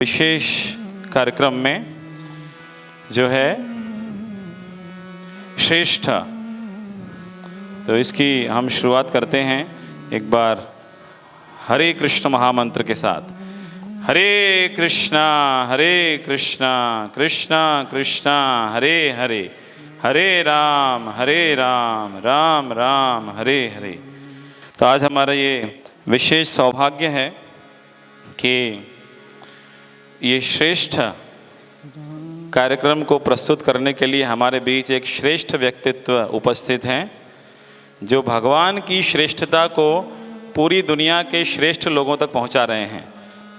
विशेष कार्यक्रम में जो है श्रेष्ठ, तो इसकी हम शुरुआत करते हैं एक बार हरे कृष्ण महामंत्र के साथ। हरे कृष्णा कृष्णा कृष्णा हरे हरे, हरे राम राम राम हरे हरे। तो आज हमारा ये विशेष सौभाग्य है कि ये श्रेष्ठ कार्यक्रम को प्रस्तुत करने के लिए हमारे बीच एक श्रेष्ठ व्यक्तित्व उपस्थित हैं, जो भगवान की श्रेष्ठता को पूरी दुनिया के श्रेष्ठ लोगों तक पहुंचा रहे हैं,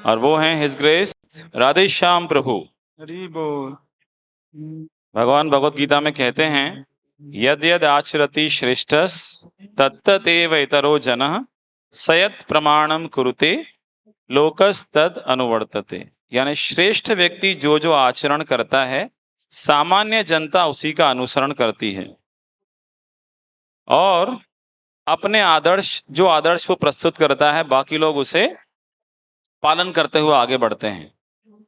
और वो हैं हिज ग्रेस राधे श्याम प्रभु। हरि बोल। भगवान भगवत गीता में कहते हैं, यद यद आचरति श्रेष्ठस तत्तदेव इतरो जनः सयत् प्रमाणम कुरुते लोकस्तद अनुवर्तते। यानी श्रेष्ठ व्यक्ति जो जो आचरण करता है, सामान्य जनता उसी का अनुसरण करती है, और अपने आदर्श जो आदर्श वो प्रस्तुत करता है, बाकी लोग उसे पालन करते हुए आगे बढ़ते हैं।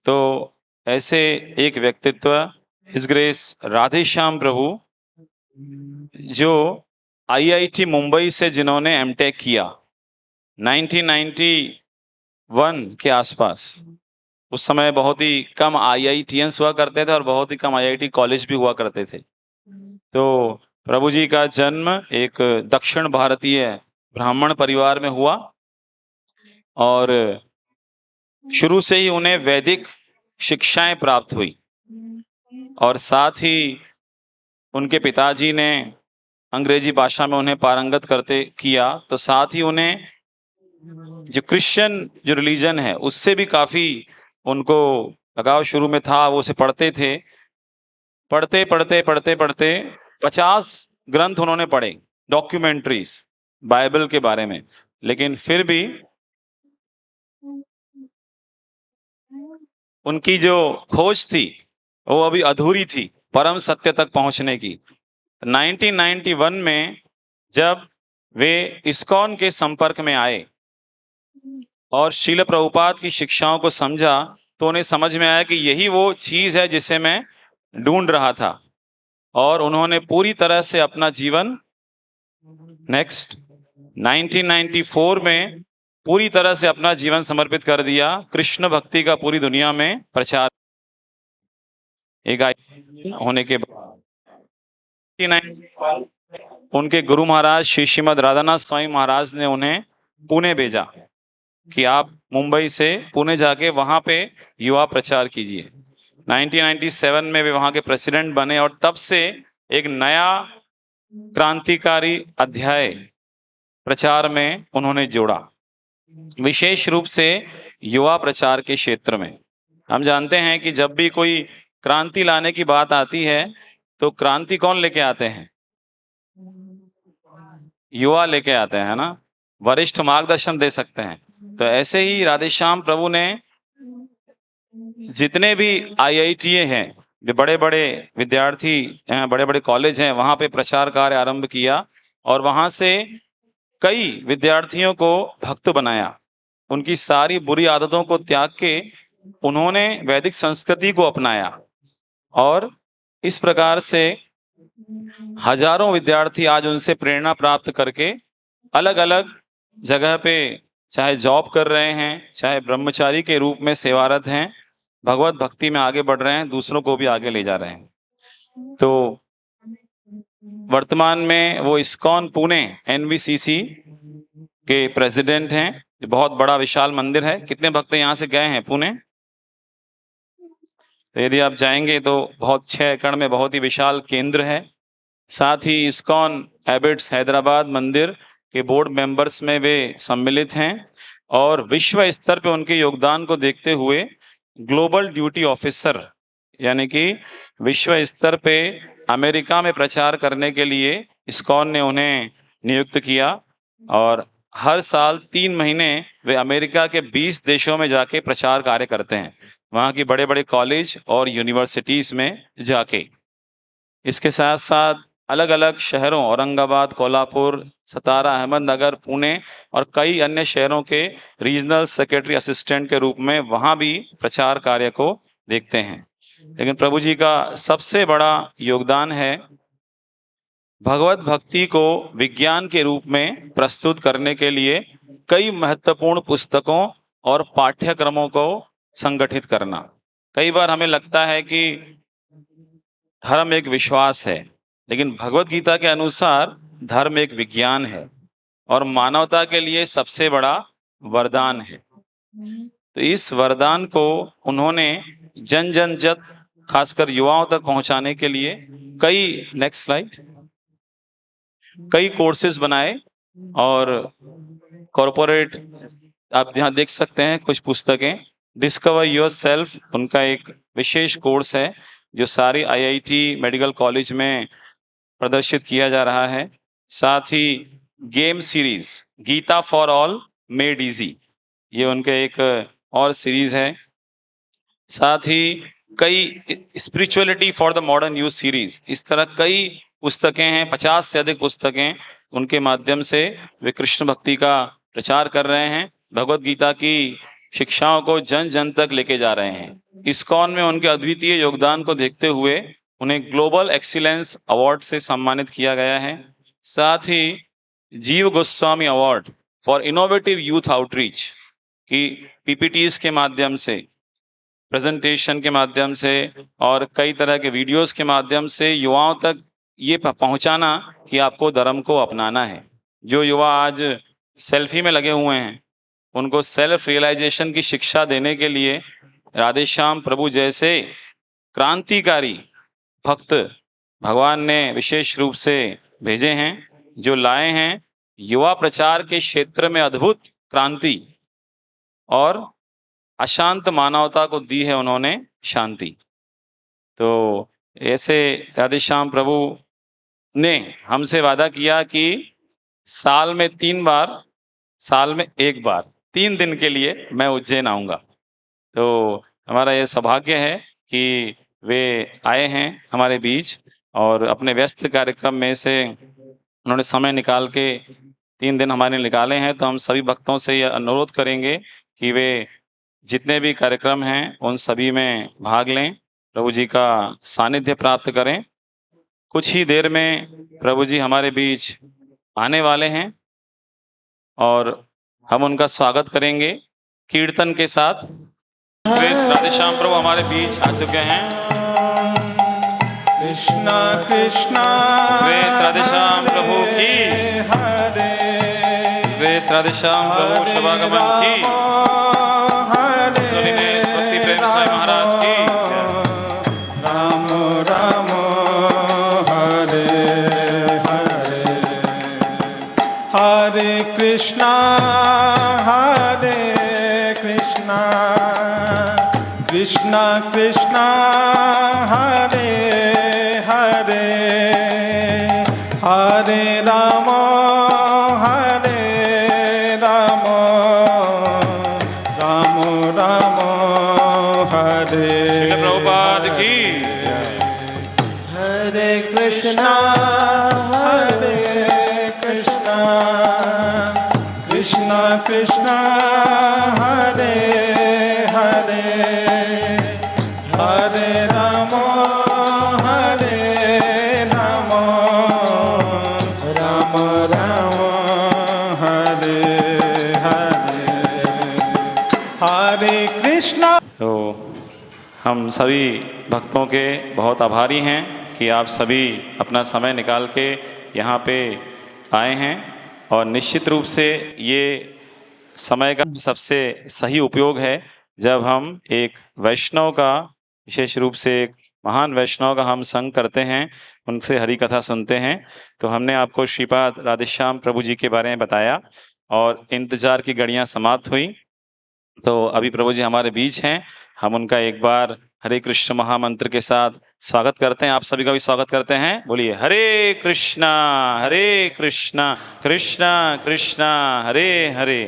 तो ऐसे एक व्यक्तित्व हिज ग्रेस राधे श्याम प्रभु, जो आईआईटी मुंबई से जिन्होंने एमटेक किया 1991 के आसपास। उस समय बहुत ही कम आईआईटीएंस हुआ करते थे और बहुत ही कम आईआईटी कॉलेज भी हुआ करते थे। तो प्रभु जी का जन्म एक दक्षिण भारतीय ब्राह्मण परिवार में हुआ, और शुरू से ही उन्हें वैदिक शिक्षाएं प्राप्त हुई, और साथ ही उनके पिताजी ने अंग्रेजी भाषा में उन्हें पारंगत करते किया। तो साथ ही उन्हें जो क्रिश्चियन जो रिलीजन है उससे भी काफी उनको लगाव शुरू में था। वो उसे पढ़ते थे, पढ़ते 50 ग्रंथ उन्होंने पढ़े, डॉक्यूमेंट्रीज बाइबल के बारे में, लेकिन फिर भी उनकी जो खोज थी वो अभी अधूरी थी परम सत्य तक पहुंचने की। 1991 में जब वे इस्कॉन के संपर्क में आए और श्रील प्रभुपाद की शिक्षाओं को समझा, तो उन्हें समझ में आया कि यही वो चीज है जिसे मैं ढूंढ रहा था, और उन्होंने पूरी तरह से अपना जीवन 1994 में पूरी तरह से अपना जीवन समर्पित कर दिया कृष्ण भक्ति का पूरी दुनिया में प्रचार एक होने के बाद। उनके गुरु महाराज श्री श्रीमद राधानाथ स्वामी महाराज ने उन्हें पुणे भेजा कि आप मुंबई से पुणे जाके वहां पे युवा प्रचार कीजिए। 1997 में वे वहां के प्रेसिडेंट बने, और तब से एक नया क्रांतिकारी अध्याय प्रचार में उन्होंने जोड़ा, विशेष रूप से युवा प्रचार के क्षेत्र में। हम जानते हैं कि जब भी कोई क्रांति लाने की बात आती है तो क्रांति कौन लेके आते हैं? युवा लेके आते हैं ना, वरिष्ठ मार्गदर्शन दे सकते हैं। तो ऐसे ही राधे श्याम प्रभु ने जितने भी आईआईटी हैं, जो बड़े बड़े विद्यार्थी हैं, बड़े बड़े कॉलेज हैं, वहां पे प्रचार कार्य आरंभ किया, और वहां से कई विद्यार्थियों को भक्त बनाया। उनकी सारी बुरी आदतों को त्याग के उन्होंने वैदिक संस्कृति को अपनाया, और इस प्रकार से हजारों विद्यार्थी आज उनसे प्रेरणा प्राप्त करके अलग अलग जगह पे चाहे जॉब कर रहे हैं, चाहे ब्रह्मचारी के रूप में सेवारत हैं, भगवत भक्ति में आगे बढ़ रहे हैं, दूसरों को भी आगे ले जा रहे हैं। तो वर्तमान में वो इस्कॉन पुणे एनवीसीसी के प्रेसिडेंट हैं। बहुत बड़ा विशाल मंदिर है। कितने भक्त यहाँ से गए हैं पुणे? तो यदि आप जाएंगे तो बहुत 6 एकड़ में बहुत ही विशाल केंद्र है। साथ ही इस्कॉन एबिट्स हैदराबाद मंदिर के बोर्ड मेंबर्स में वे सम्मिलित हैं, और विश्व स्तर पे उनके योगदान को देखते हुए ग्लोबल ड्यूटी ऑफिसर, यानी कि विश्व स्तर पे अमेरिका में प्रचार करने के लिए इस्कॉन ने उन्हें नियुक्त किया, और हर साल 3 महीने वे अमेरिका के 20 देशों में जाके प्रचार कार्य करते हैं, वहाँ की बड़े बड़े कॉलेज और यूनिवर्सिटीज में जाके। इसके साथ साथ अलग अलग शहरों औरंगाबाद, कोल्हापुर, सतारा, अहमदनगर, पुणे और कई अन्य शहरों के रीजनल सेक्रेटरी असिस्टेंट के रूप में वहां भी प्रचार कार्य को देखते हैं। लेकिन प्रभु जी का सबसे बड़ा योगदान है भगवत भक्ति को विज्ञान के रूप में प्रस्तुत करने के लिए कई महत्वपूर्ण पुस्तकों और पाठ्यक्रमों को संगठित करना। कई बार हमें लगता है कि धर्म एक विश्वास है, लेकिन भगवत गीता के अनुसार धर्म एक विज्ञान है और मानवता के लिए सबसे बड़ा वरदान है। तो इस वरदान को उन्होंने जन जन जन खासकर युवाओं तक पहुंचाने के लिए कई कोर्सेज बनाए और कॉरपोरेट, आप यहाँ देख सकते हैं कुछ पुस्तकें। डिस्कवर योर सेल्फ उनका एक विशेष कोर्स है जो सारी आईआईटी मेडिकल कॉलेज में प्रदर्शित किया जा रहा है। साथ ही game series Gita for all made easy, ये उनके एक और सीरीज है। साथ ही कई spirituality for the modern youth series, इस तरह कई पुस्तकें हैं, 50 से अधिक पुस्तकें। उनके माध्यम से वे कृष्ण भक्ति का प्रचार कर रहे हैं, भगवत गीता की शिक्षाओं को जन जन तक लेके जा रहे हैं। इस्कॉन में उनके अद्वितीय योगदान को देखते हुए उन्हें ग्लोबल एक्सीलेंस अवार्ड से सम्मानित किया गया है। साथ ही जीव Goswami award for innovative youth outreach की पीपीटीज के माध्यम से, प्रेजेंटेशन के माध्यम से और कई तरह के वीडियोस के माध्यम से युवाओं तक ये पहुंचाना कि आपको धर्म को अपनाना है। जो युवा आज सेल्फी में लगे हुए हैं उनको सेल्फ रियलाइजेशन की शिक्षा देने के लिए राधेश्याम प्रभु जैसे क्रांतिकारी भक्त भगवान ने विशेष रूप से भेजे हैं, जो लाए हैं युवा प्रचार के क्षेत्र में अद्भुत क्रांति और अशांत मानवता को दी है उन्होंने शांति। तो ऐसे राधेश्याम प्रभु ने हमसे वादा किया कि साल में 3 बार, साल में 1 बार 3 दिन के लिए मैं उज्जैन आऊँगा। तो हमारा ये सौभाग्य है कि वे आए हैं हमारे बीच और अपने व्यस्त कार्यक्रम में से उन्होंने समय निकाल के 3 दिन हमारे निकाले हैं। तो हम सभी भक्तों से यह अनुरोध करेंगे कि वे जितने भी कार्यक्रम हैं उन सभी में भाग लें, प्रभु जी का सानिध्य प्राप्त करें। कुछ ही देर में प्रभु जी हमारे बीच आने वाले हैं और हम उनका स्वागत करेंगे कीर्तन के साथ। श्रेष्ठ राधेश्याम प्रभु हमारे बीच आ चुके हैं। कृष्णा कृष्णा श्रेष्ठ राधेश्याम प्रभु की, श्रेष्ठ राधेश्याम प्रभु शुभागमन की, भक्ति प्रेम साई महाराज की। राम राम हरे हरे, हरे कृष्णा कृष्णा कृष्णा हरे हरे, हरे राम राम राम हरे। श्रील प्रभुपाद की। हरे कृष्णा कृष्णा कृष्णा हरे हरे, हरे राम राम राम हरे हरे, हरे कृष्णा। तो हम सभी भक्तों के बहुत आभारी हैं कि आप सभी अपना समय निकाल के यहाँ पे आए हैं और निश्चित रूप से ये समय का सबसे सही उपयोग है जब हम एक वैष्णव का, विशेष रूप से एक महान वैष्णव का हम संग करते हैं, उनसे हरि कथा सुनते हैं। तो हमने आपको श्रीपाद राधेश्याम प्रभु जी के बारे में बताया और इंतजार की घड़ियां समाप्त हुई। तो अभी प्रभु जी हमारे बीच हैं, हम उनका एक बार हरे कृष्ण महामंत्र के साथ स्वागत करते हैं। आप सभी का भी स्वागत करते हैं। बोलिए हरे कृष्णा कृष्णा कृष्णा हरे हरे,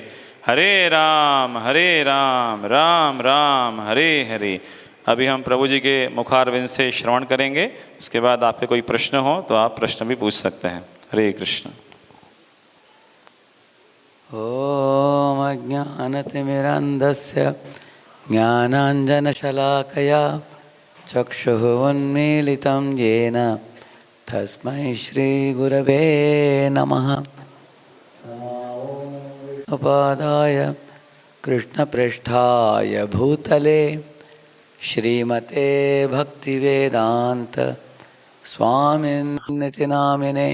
हरे राम राम राम हरे हरे, अभी हम प्रभु जी के मुखारविंद से श्रवण करेंगे, उसके बाद आपके कोई प्रश्न हो तो आप प्रश्न भी पूछ सकते हैं। हरे कृष्ण। ॐ अज्ञानतिमिरन्धस्य ज्ञानाञ्जनशलाकया चक्षुः उन्मीलितं येन तस्मै श्रीगुरवे नमः। उपादाय कृष्णपृष्ठाय भूतले श्रीमते भक्तिवेदान्त स्वामिनिति नामिने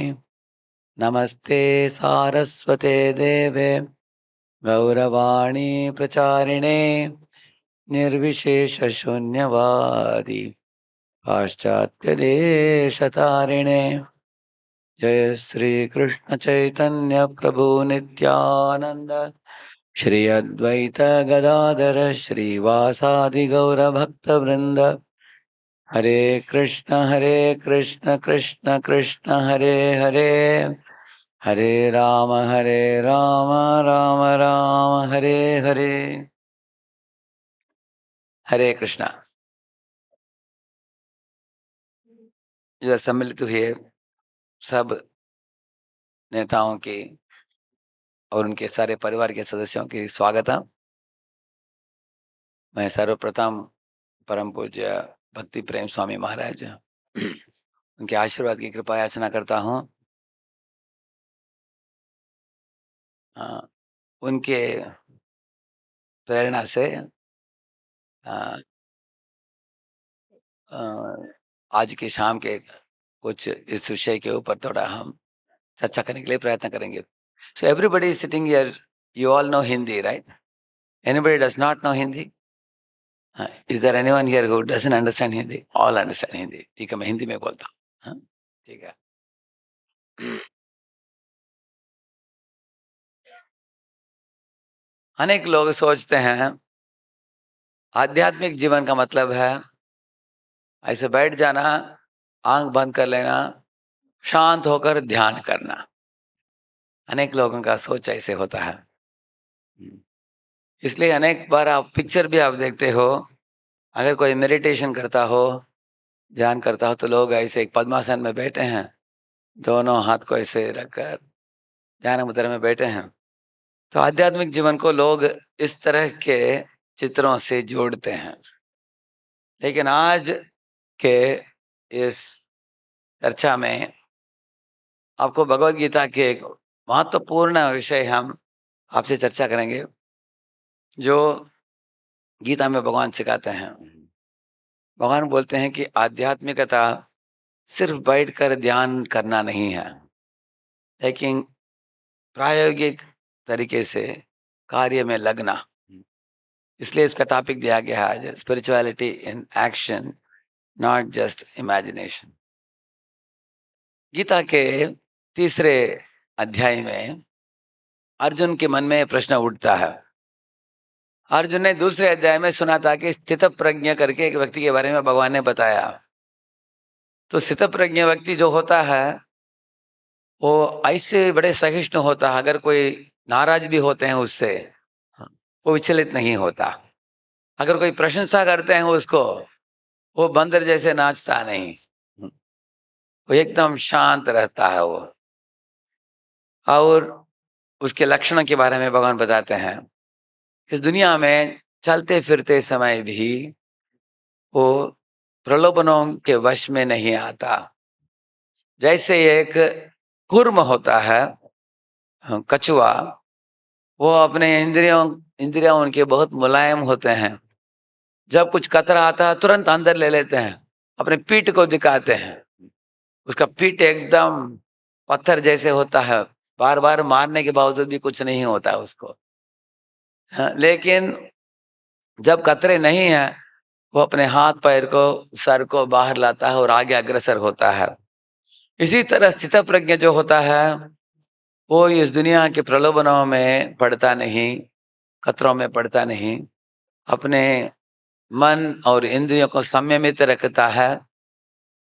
नमस्ते सारस्वते देवे गौरवाणी प्रचारिणे निर्विशेषशून्यवादी पाश्चात्यदेशतारिणे। जय श्री कृष्ण चैतन्य प्रभु नित्यानंद श्री अद्वैत गदाधर श्रीवासादि गौर भक्त वृंद। हरे कृष्ण कृष्ण कृष्ण हरे हरे, हरे राम राम राम हरे हरे। हरे कृष्णा। इधर सम्मिलित हुए सब नेताओं के और उनके सारे परिवार के सदस्यों की स्वागत है। मैं सर्वप्रथम परम पूज्य भक्ति प्रेम स्वामी महाराज उनके आशीर्वाद की कृपा याचना करता हूँ। उनके प्रेरणा से आज की शाम के कुछ इस विषय के ऊपर थोड़ा हम चर्चा करने के लिए प्रयत्न करेंगे। So everybody is sitting here, you all know Hindi right? Anybody does not know Hindi? Is there anyone here who doesn't understand Hindi? All understand Hindi. ठीक है, मैं हिंदी में बोलता हूँ। ठीक है। अनेक लोग सोचते हैं आध्यात्मिक जीवन का मतलब है ऐसे बैठ जाना, आंख बंद कर लेना, शांत होकर ध्यान करना। अनेक लोगों का सोच ऐसे होता है। इसलिए अनेक बार आप पिक्चर भी आप देखते हो, अगर कोई मेडिटेशन करता हो, ध्यान करता हो, तो लोग ऐसे एक पद्मासन में बैठे हैं, दोनों हाथ को ऐसे रखकर ध्यान मुद्रा में बैठे हैं। तो आध्यात्मिक जीवन को लोग इस तरह के चित्रों से जोड़ते हैं। लेकिन आज के इस चर्चा में आपको भगवत गीता के एक महत्वपूर्ण विषय हम आपसे चर्चा करेंगे, जो गीता में भगवान सिखाते हैं। भगवान बोलते हैं कि आध्यात्मिकता सिर्फ बैठकर ध्यान करना नहीं है, लेकिन प्रायोगिक तरीके से कार्य में लगना। इसलिए इसका टॉपिक दिया गया है आज, spirituality in action, not just imagination. Gita के 3 अध्याय में अर्जुन के मन में प्रश्न उठता है। अर्जुन ने 2 अध्याय में सुना था कि स्थित प्रज्ञ करके एक व्यक्ति के बारे में भगवान ने बताया। तो स्थित प्रज्ञ व्यक्ति जो होता है वो ऐसे बड़े सहिष्णु होता है, अगर कोई नाराज भी होते हैं उससे वो विचलित नहीं होता। अगर कोई प्रशंसा करते हैं उसको, वो बंदर जैसे नाचता नहीं, वो एकदम शांत रहता है वो। और उसके लक्षणों के बारे में भगवान बताते हैं। इस दुनिया में चलते फिरते समय भी वो प्रलोभनों के वश में नहीं आता। जैसे एक कूर्म होता है, कछुआ, वो अपने इंद्रियां उनके बहुत मुलायम होते हैं। जब कुछ खतरा आता है तुरंत अंदर ले लेते हैं, अपने पीठ को दिखाते हैं। उसका पीठ एकदम पत्थर जैसे होता है, बार बार मारने के बावजूद भी कुछ नहीं होता उसको। लेकिन जब खतरे नहीं है, वो अपने हाथ पैर को, सर को बाहर लाता है और आगे अग्रसर होता है। इसी तरह स्थित प्रज्ञ जो होता है वो इस दुनिया के प्रलोभनों में पड़ता नहीं, खतरों में पड़ता नहीं, अपने मन और इंद्रियों को संयमित रखता है।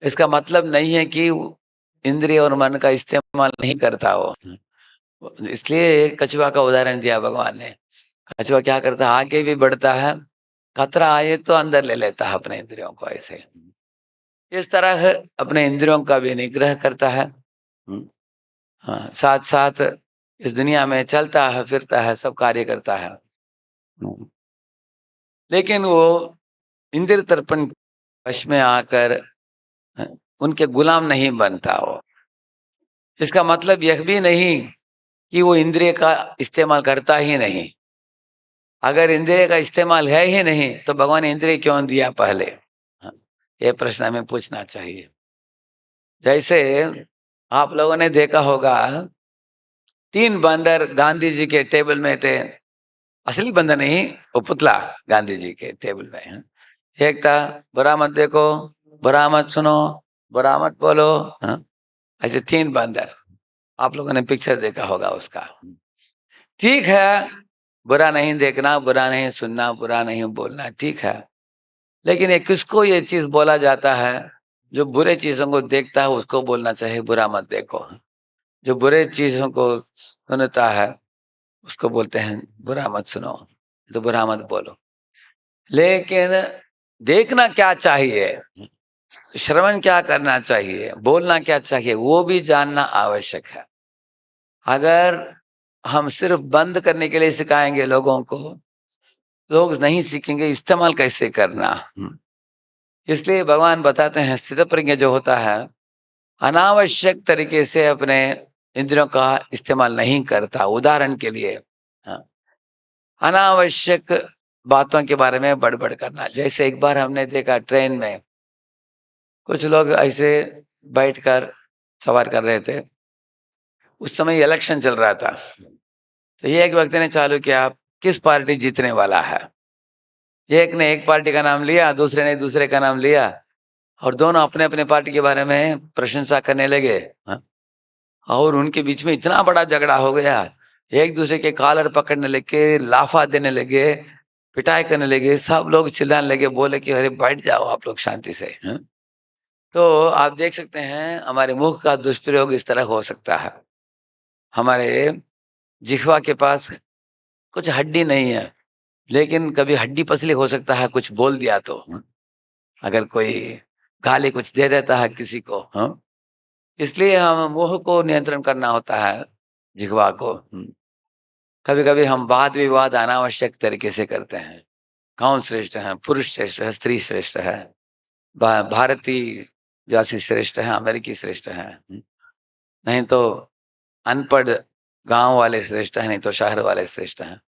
इसका मतलब नहीं है कि इंद्रिय और मन का इस्तेमाल नहीं करता हो। इसलिए कछुआ का उदाहरण दिया भगवान ने। कछुआ क्या करता है, आगे भी बढ़ता है, खतरा आए तो अंदर ले लेता है अपने इंद्रियों को। ऐसे इस तरह अपने इंद्रियों का भी निग्रह करता है। हाँ, साथ साथ इस दुनिया में चलता है, फिरता है, सब कार्य करता है, लेकिन वो इंद्रिय तर्पण वश में आकर उनके गुलाम नहीं बनता वो। इसका मतलब यह भी नहीं कि वो इंद्रिय का इस्तेमाल करता ही नहीं। अगर इंद्रिय का इस्तेमाल है ही नहीं तो भगवान ने इंद्रिय क्यों दिया पहले? ये प्रश्न हमें पूछना चाहिए। जैसे आप लोगों ने देखा होगा, 3 बंदर गांधी जी के टेबल में थे। असली बंदर नहीं, वो पुतला गांधी जी के टेबल में। एक था बुरा मत देखो, बुरा मत सुनो, बुरा मत बोलो। ऐसे 3 बंदर, आप लोगों ने पिक्चर देखा होगा उसका। ठीक है, बुरा नहीं देखना, बुरा नहीं सुनना, बुरा नहीं बोलना, ठीक है, लेकिन ये किसको ये चीज बोला जाता है? जो बुरे चीजों को देखता है उसको बोलना चाहिए बुरा मत देखो। जो बुरे चीजों को सुनता है उसको बोलते हैं बुरा मत सुनो, तो बुरा मत बोलो। लेकिन देखना क्या चाहिए, श्रवण क्या करना चाहिए, बोलना क्या चाहिए, वो भी जानना आवश्यक है। अगर हम सिर्फ बंद करने के लिए सिखाएंगे लोगों को, लोग नहीं सीखेंगे इस्तेमाल कैसे करना। इसलिए भगवान बताते हैं स्थित प्रज्ञ जो होता है अनावश्यक तरीके से अपने इंद्रियों का इस्तेमाल नहीं करता। उदाहरण के लिए, अनावश्यक बातों के बारे में बड़बड़ करना। जैसे एक बार हमने देखा ट्रेन में कुछ लोग ऐसे बैठकर सवार कर रहे थे। उस समय इलेक्शन चल रहा था, तो ये एक व्यक्ति ने चालू किया किस पार्टी जीतने वाला है। एक ने एक पार्टी का नाम लिया, दूसरे ने दूसरे का नाम लिया, और दोनों अपने अपने पार्टी के बारे में प्रशंसा करने लगे। और उनके बीच में इतना बड़ा झगड़ा हो गया, एक दूसरे के कॉलर पकड़ने लगे, लाफा देने लगे, पिटाई करने लगे, सब लोग चिल्लाने लगे, बोले कि अरे बैठ जाओ आप लोग शांति से। तो आप देख सकते हैं हमारे मुख का दुष्प्रयोग इस तरह हो सकता है। हमारे जिह्वा के पास कुछ हड्डी नहीं है, लेकिन कभी हड्डी पसली हो सकता है कुछ बोल दिया तो। अगर कोई गाली कुछ दे देता है किसी को, इसलिए हम मुंह को नियंत्रण करना होता है, जिह्वा को। कभी कभी हम वाद विवाद अनावश्यक तरीके से करते हैं। कौन श्रेष्ठ है, पुरुष श्रेष्ठ है, स्त्री श्रेष्ठ है, भारतीय जाति श्रेष्ठ है, अमेरिकी श्रेष्ठ है, नहीं तो अनपढ़ गांव वाले श्रेष्ठ है, नहीं तो शहर वाले श्रेष्ठ हैं।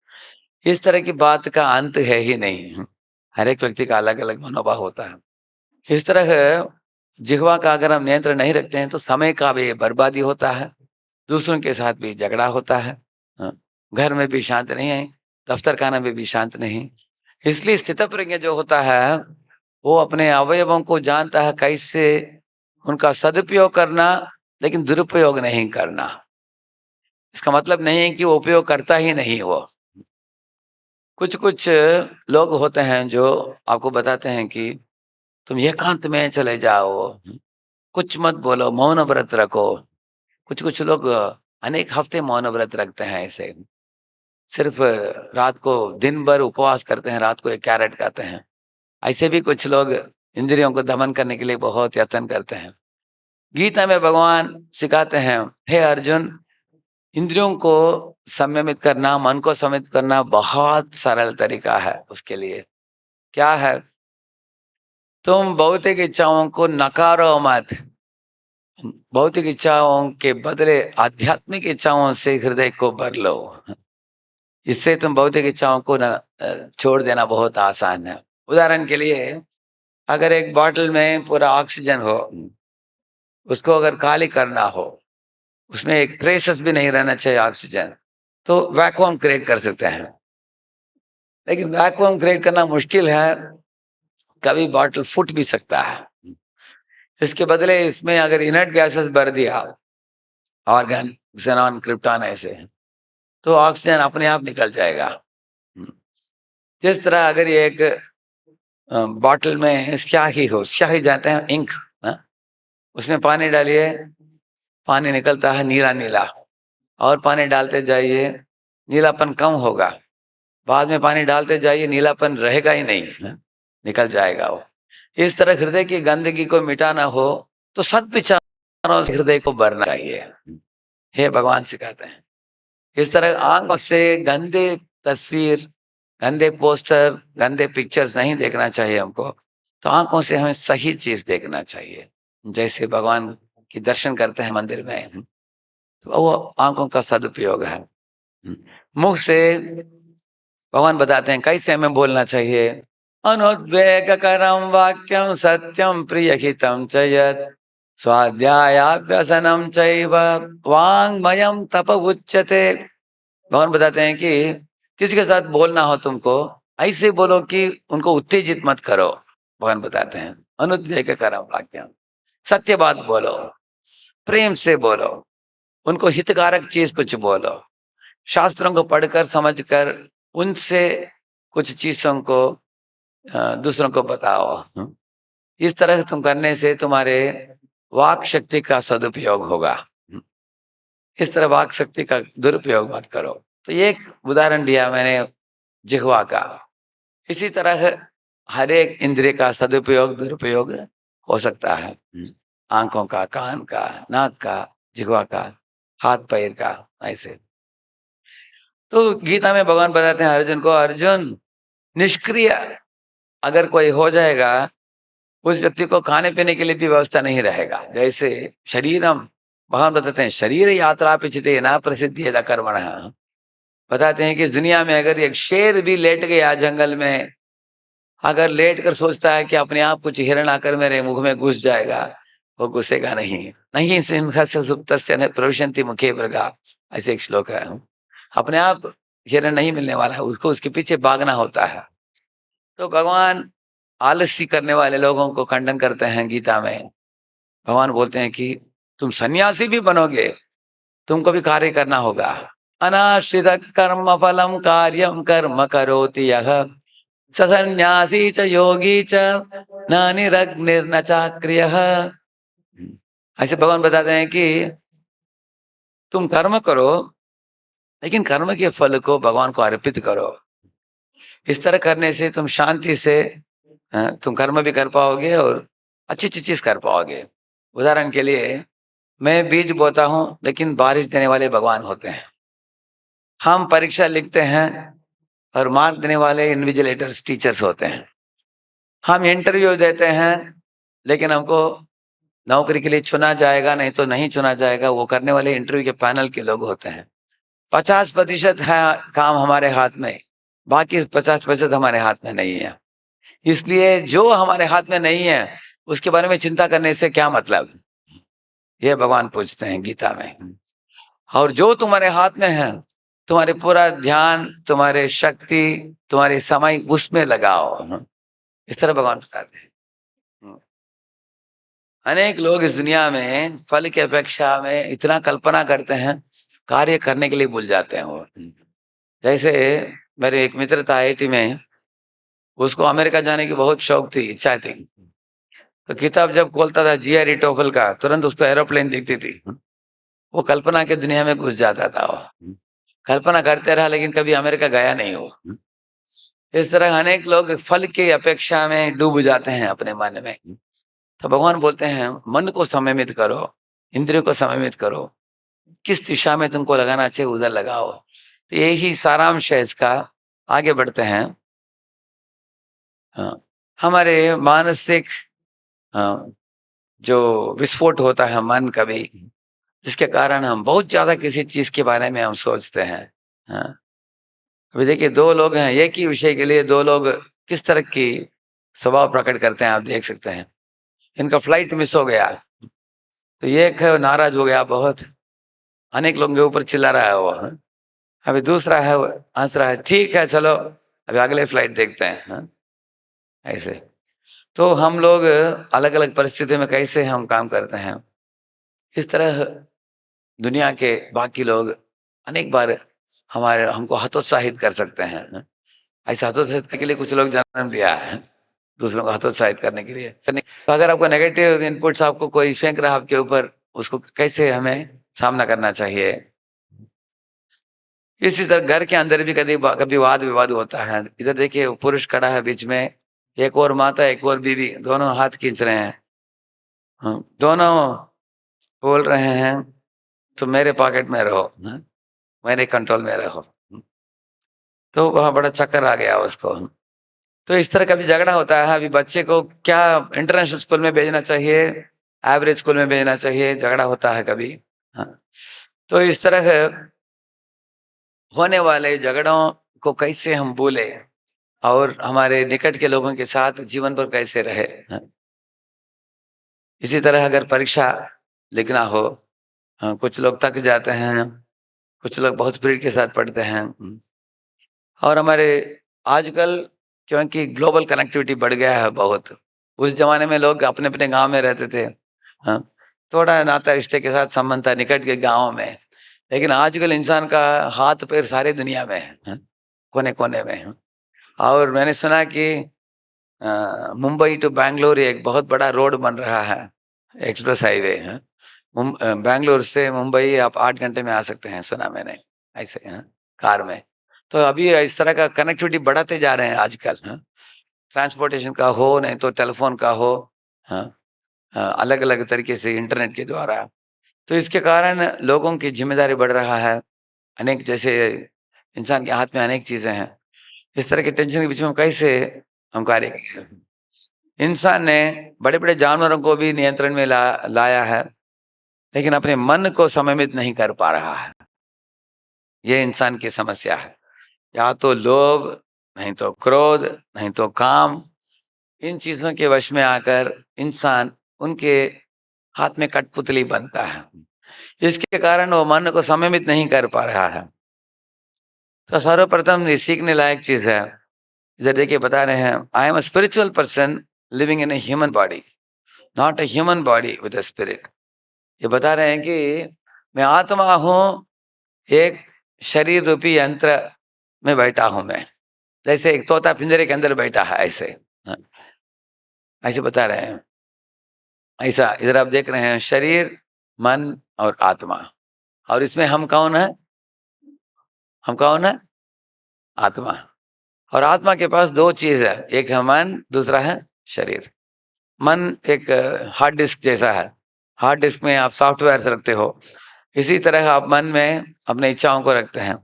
इस तरह की बात का अंत है ही नहीं। हर एक व्यक्ति का अलग अलग मनोभाव होता है। इस तरह जिह्वा का अगर हम नियंत्रण नहीं रखते हैं तो समय का भी बर्बादी होता है, दूसरों के साथ भी झगड़ा होता है, घर में भी शांत नहीं है, दफ्तर खाना में भी शांत नहीं। इसलिए स्थित प्रज्ञ जो होता है वो अपने अवयवों को जानता है कैसे उनका सदुपयोग करना, लेकिन दुरुपयोग नहीं करना। इसका मतलब नहीं है कि वो उपयोग करता ही नहीं। वो कुछ लोग होते हैं जो आपको बताते हैं कि तुम एकांत में चले जाओ, कुछ मत बोलो, मौन व्रत रखो। कुछ लोग अनेक हफ्ते मौन व्रत रखते हैं, ऐसे सिर्फ रात को दिन भर उपवास करते हैं, रात को 1 कैरेट खाते हैं। ऐसे भी कुछ लोग इंद्रियों को दमन करने के लिए बहुत यत्न करते हैं। गीता में भगवान सिखाते हैं, हे अर्जुन, इंद्रियों को संयमित करना, मन को संयमित करना बहुत सरल तरीका है। उसके लिए क्या है, तुम भौतिक इच्छाओं को नकारो मत। भौतिक इच्छाओं के बदले आध्यात्मिक इच्छाओं से हृदय को भर लो। इससे तुम भौतिक इच्छाओं को छोड़ देना बहुत आसान है। उदाहरण के लिए, अगर एक बॉटल में पूरा ऑक्सीजन हो, उसको अगर खाली करना हो, उसमें एक ट्रेसेस भी नहीं रहना चाहिए ऑक्सीजन, तो वैक्यूम क्रिएट कर सकते हैं। लेकिन वैक्यूम क्रिएट करना मुश्किल है, कभी बॉटल फूट भी सकता है। इसके बदले इसमें अगर इनर्ट गैसेस भर दिया, आर्गन, xenon, क्रिप्टॉन, ऐसे, तो ऑक्सीजन अपने आप निकल जाएगा। जिस तरह अगर ये एक बॉटल में स्याही हो, स्याही जानते हैं, इंक, उसमें पानी डालिए, पानी निकलता है नीला नीला, और पानी डालते जाइए, नीलापन कम होगा, बाद में पानी डालते जाइए, नीलापन रहेगा ही नहीं, निकल जाएगा वो। इस तरह हृदय की गंदगी को मिटाना हो तो सद्विचारों से हृदय को भरना चाहिए, हे भगवान सिखाते हैं। इस तरह आंखों से गंदे तस्वीर, गंदे पोस्टर, गंदे पिक्चर्स नहीं देखना चाहिए हमको। तो आंखों से हमें सही चीज देखना चाहिए। जैसे भगवान की दर्शन करते हैं मंदिर में, तो वो आंखों का सदुपयोग है। मुख से भगवान बताते हैं कैसे हमें बोलना चाहिए। अनुद्वेगकरं वाक्यं सत्यं प्रियहितं च यत् स्वाध्यायाभ्यसनं चैव वाङ्मयं तप उच्यते। भगवान बताते हैं कि किसी के साथ बोलना हो तुमको, ऐसे बोलो कि उनको उत्तेजित मत करो। भगवान बताते हैं अनुद्वेगकरं वाक्यं, सत्य बात बोलो, प्रेम से बोलो, उनको हितकारक चीज कुछ बोलो, शास्त्रों को पढ़कर समझकर उनसे कुछ चीजों को दूसरों को बताओ। इस तरह तुम करने से तुम्हारे वाक शक्ति का सदुपयोग होगा। इस तरह वाक शक्ति का दुरुपयोग मत करो। तो ये एक उदाहरण दिया मैंने जिह्वा का। इसी तरह हर एक इंद्रिय का सदुपयोग दुरुपयोग हो सकता है। आंखों का, कान का, नाक का, जिह्वा का, हाथ पैर का, ऐसे। तो गीता में भगवान बताते हैं अर्जुन को, अर्जुन निष्क्रिय अगर कोई हो जाएगा, उस व्यक्ति को खाने पीने के लिए भी व्यवस्था नहीं रहेगा। जैसे शरीरम, भगवान बताते हैं शरीर यात्रा पिछते ना प्रसिद्धि कर्मण। बताते हैं कि इस दुनिया में अगर एक शेर भी लेट गया जंगल में, अगर लेट कर सोचता है कि अपने आप कुछ हिरण आकर मेरे मुख में घुस जाएगा, वो घुसेगा नहीं। नहीं सिंहस्य सुप्तस्य न प्रविशन्ति मुखे मृगा, ऐसे एक श्लोक है। अपने आप हिरण नहीं मिलने वाला है, उसको उसके पीछे भागना होता है। तो भगवान आलसी करने वाले लोगों को खंडन करते हैं गीता में। भगवान बोलते हैं कि तुम सन्यासी भी बनोगे, तुमको भी कार्य करना होगा। अनाश्रित कर्म फलम कार्यम कर्म करोति यः स सन्यासी च योगी च न निरग्निर्न चाक्रियः। ऐसे भगवान बताते हैं कि तुम कर्म करो, लेकिन कर्म के फल को भगवान को अर्पित करो। इस तरह करने से तुम शांति से तुम कर्म भी कर पाओगे और अच्छी अच्छी चीज कर पाओगे। उदाहरण के लिए मैं बीज बोता हूं, लेकिन बारिश देने वाले भगवान होते हैं। हम परीक्षा लिखते हैं और मार्क देने वाले इन्विजिलेटर्स टीचर्स होते हैं। हम इंटरव्यू देते हैं, लेकिन हमको नौकरी के लिए चुना जाएगा नहीं तो नहीं चुना जाएगा, वो करने वाले इंटरव्यू के पैनल के लोग होते हैं। 50% है काम हमारे हाथ में, बाकी 50% हमारे हाथ में नहीं है। इसलिए जो हमारे हाथ में नहीं है उसके बारे में चिंता करने से क्या मतलब, ये भगवान पूछते हैं गीता में। और जो तुम्हारे हाथ में है, तुम्हारे पूरा ध्यान, तुम्हारे शक्ति, तुम्हारे समय उसमें लगाओ। इस तरह भगवान बताते हैं। अनेक लोग इस दुनिया में फल की अपेक्षा में इतना कल्पना करते हैं, कार्य करने के लिए भूल जाते हैं वो। जैसे मेरे एक मित्र था IIT में, उसको अमेरिका जाने की बहुत शौक थी, इच्छा थी। तो किताब जब खोलता था GRE TOEFL का, तुरंत उसको एरोप्लेन दिखती थी। वो कल्पना के दुनिया में घुस जाता था। वो कल्पना करते रहा, लेकिन कभी अमेरिका गया नहीं हो। इस तरह अनेक लोग फल की अपेक्षा में डूब जाते हैं अपने मन में। तो भगवान बोलते हैं मन को संयमित करो, इंद्रियों को संयमित करो, किस दिशा में तुमको लगाना चाहिए उधर लगाओ। तो यही सारांश है इसका। आगे बढ़ते हैं। हाँ, हमारे मानसिक जो विस्फोट होता है मन कभी, जिसके कारण हम बहुत ज्यादा किसी चीज के बारे में हम सोचते हैं। हाँ, अभी देखिए 2 लोग हैं, एक ही विषय के लिए 2 लोग किस तरह की स्वभाव प्रकट करते हैं, आप देख सकते हैं। इनका फ्लाइट मिस हो गया, तो एक है नाराज हो गया बहुत, अनेक लोगों के ऊपर चिल्ला रहा है वो। अभी दूसरा है हंस रहा है, ठीक है चलो अभी अगले फ्लाइट देखते हैं। हाँ? ऐसे तो हम लोग अलग अलग परिस्थितियों में कैसे हम काम करते हैं। इस तरह दुनिया के बाकी लोग अनेक बार हमको हतोत्साहित कर सकते हैं। ऐसे हतोत्साहित करने के लिए कुछ लोग जन्म लिया है, दूसरों को हतोत्साहित करने के लिए। तो अगर आपको नेगेटिव इनपुट्स आपको कोई फेंक रहा है आपके ऊपर, उसको कैसे हमें सामना करना चाहिए। इसी तरह घर के अंदर भी कभी कभी वाद विवाद होता है। इधर देखिए पुरुष खड़ा है बीच में, एक और माता एक और बीवी, दोनों हाथ खींच रहे हैं। दोनों बोल रहे हैं तो मेरे पॉकेट में रहो, मेरे कंट्रोल में रहो। तो वह बड़ा चक्कर आ गया उसको। तो इस तरह का भी झगड़ा होता है। अभी बच्चे को क्या इंटरनेशनल स्कूल में भेजना चाहिए, एवरेज स्कूल में भेजना चाहिए, झगड़ा होता है कभी। तो इस तरह होने वाले झगड़ों को कैसे हम भूले और हमारे निकट के लोगों के साथ जीवन पर कैसे रहे। इसी तरह अगर परीक्षा लिखना हो, कुछ लोग थक जाते हैं, कुछ लोग बहुत स्पीड के साथ पढ़ते हैं। और हमारे आजकल क्योंकि ग्लोबल कनेक्टिविटी बढ़ गया है बहुत, उस जमाने में लोग अपने अपने गांव में रहते थे, थोड़ा नाता रिश्ते के साथ संबंध था निकट के गाँव में। लेकिन आजकल इंसान का हाथ पैर सारे दुनिया में है, कोने कोने में। और मैंने सुना कि मुंबई टू बैंगलोर एक बहुत बड़ा रोड बन रहा है, एक्सप्रेस हाईवे है। बैंगलोर से मुंबई आप 8 घंटे में आ सकते हैं, सुना मैंने ऐसे कार में। तो अभी इस तरह का कनेक्टिविटी बढ़ाते जा रहे हैं आजकल, ट्रांसपोर्टेशन का हो, नहीं तो टेलीफोन का हो, अलग अलग तरीके से इंटरनेट के द्वारा। तो इसके कारण लोगों की जिम्मेदारी बढ़ रहा है। अनेक, जैसे इंसान के हाथ में अनेक चीजें हैं, इस तरह के टेंशन के बीच में कैसे हम कार्य करें। इंसान ने बड़े बड़े जानवरों को भी नियंत्रण में लाया है, लेकिन अपने मन को संयमित नहीं कर पा रहा है। ये इंसान की समस्या है। या तो लोभ, नहीं तो क्रोध, नहीं तो काम, इन चीजों के वश में आकर इंसान उनके हाथ में कठपुतली बनता है। इसके कारण वो मन को संयमित नहीं कर पा रहा है। तो सर्वप्रथम ये सीखने लायक चीज है। इधर देखिए बता रहे हैं, I am a spiritual person living in a human body, not a human body with a spirit. ये बता रहे हैं कि मैं आत्मा हूं, एक शरीर रूपी यंत्र में बैठा हूं मैं, जैसे एक तोता पिंजरे के अंदर बैठा है, ऐसे बता रहे हैं। ऐसा इधर आप देख रहे हैं, शरीर, मन और आत्मा। और इसमें हम कौन है? हम कौन है? आत्मा। और आत्मा के पास 2 चीज है, एक है मन, दूसरा है शरीर। मन एक हार्ड डिस्क जैसा है, हार्ड डिस्क में आप सॉफ्टवेयर रखते हो, इसी तरह आप मन में अपने इच्छाओं को रखते हैं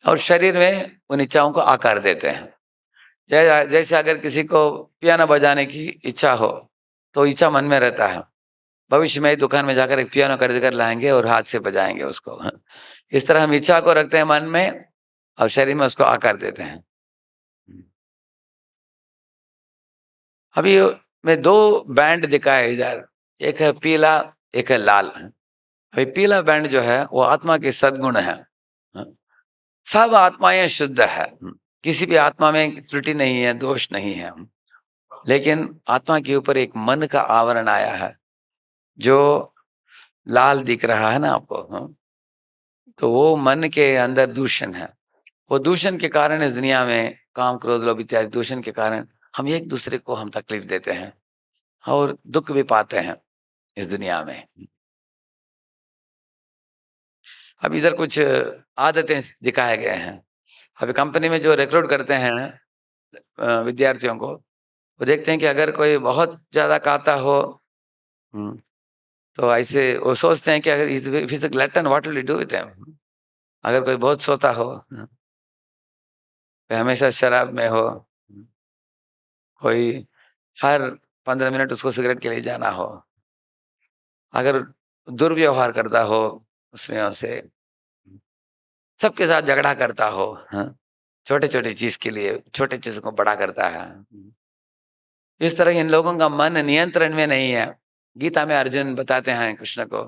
और शरीर में उन इच्छाओं को आकार देते हैं। जैसे अगर किसी को पियानो बजाने की इच्छा हो तो इच्छा मन में रहता है, भविष्य में दुकान में जाकर एक पियानो खरीद कर लाएंगे और हाथ से बजाएंगे उसको। इस तरह हम इच्छा को रखते हैं मन में और शरीर में उसको आकार देते हैं। अभी मैं 2 बैंड दिखाए इधर, एक है पीला, एक है लाल। अभी पीला बैंड जो है वो आत्मा के सद्गुण है। सब आत्माएं शुद्ध है, किसी भी आत्मा में त्रुटि नहीं है, दोष नहीं है। लेकिन आत्मा के ऊपर एक मन का आवरण आया है जो लाल दिख रहा है ना आपको, तो वो मन के अंदर दूषण है। वो दूषण के कारण इस दुनिया में काम, क्रोध, लोभ इत्यादि दूषण के कारण हम एक दूसरे को हम तकलीफ देते हैं और दुख भी पाते हैं इस दुनिया में। अब इधर कुछ आदतें दिखाए गए हैं। अभी कंपनी में जो रिक्रूट करते हैं विद्यार्थियों को, वो देखते हैं कि अगर कोई बहुत ज्यादा खाता हो तो ऐसे वो सोचते हैं कि अगर if is a glutton what will you do with him. अगर कोई बहुत सोता हो, हमेशा शराब में हो, कोई हर 15 मिनट उसको सिगरेट के लिए जाना हो, अगर दुर्व्यवहार करता हो स्त्रियों से, सबके साथ झगड़ा करता हो, छोटे छोटे चीज के लिए छोटे चीज को बड़ा करता है, इस तरह इन लोगों का मन नियंत्रण में नहीं है। गीता में अर्जुन बताते हैं कृष्ण को,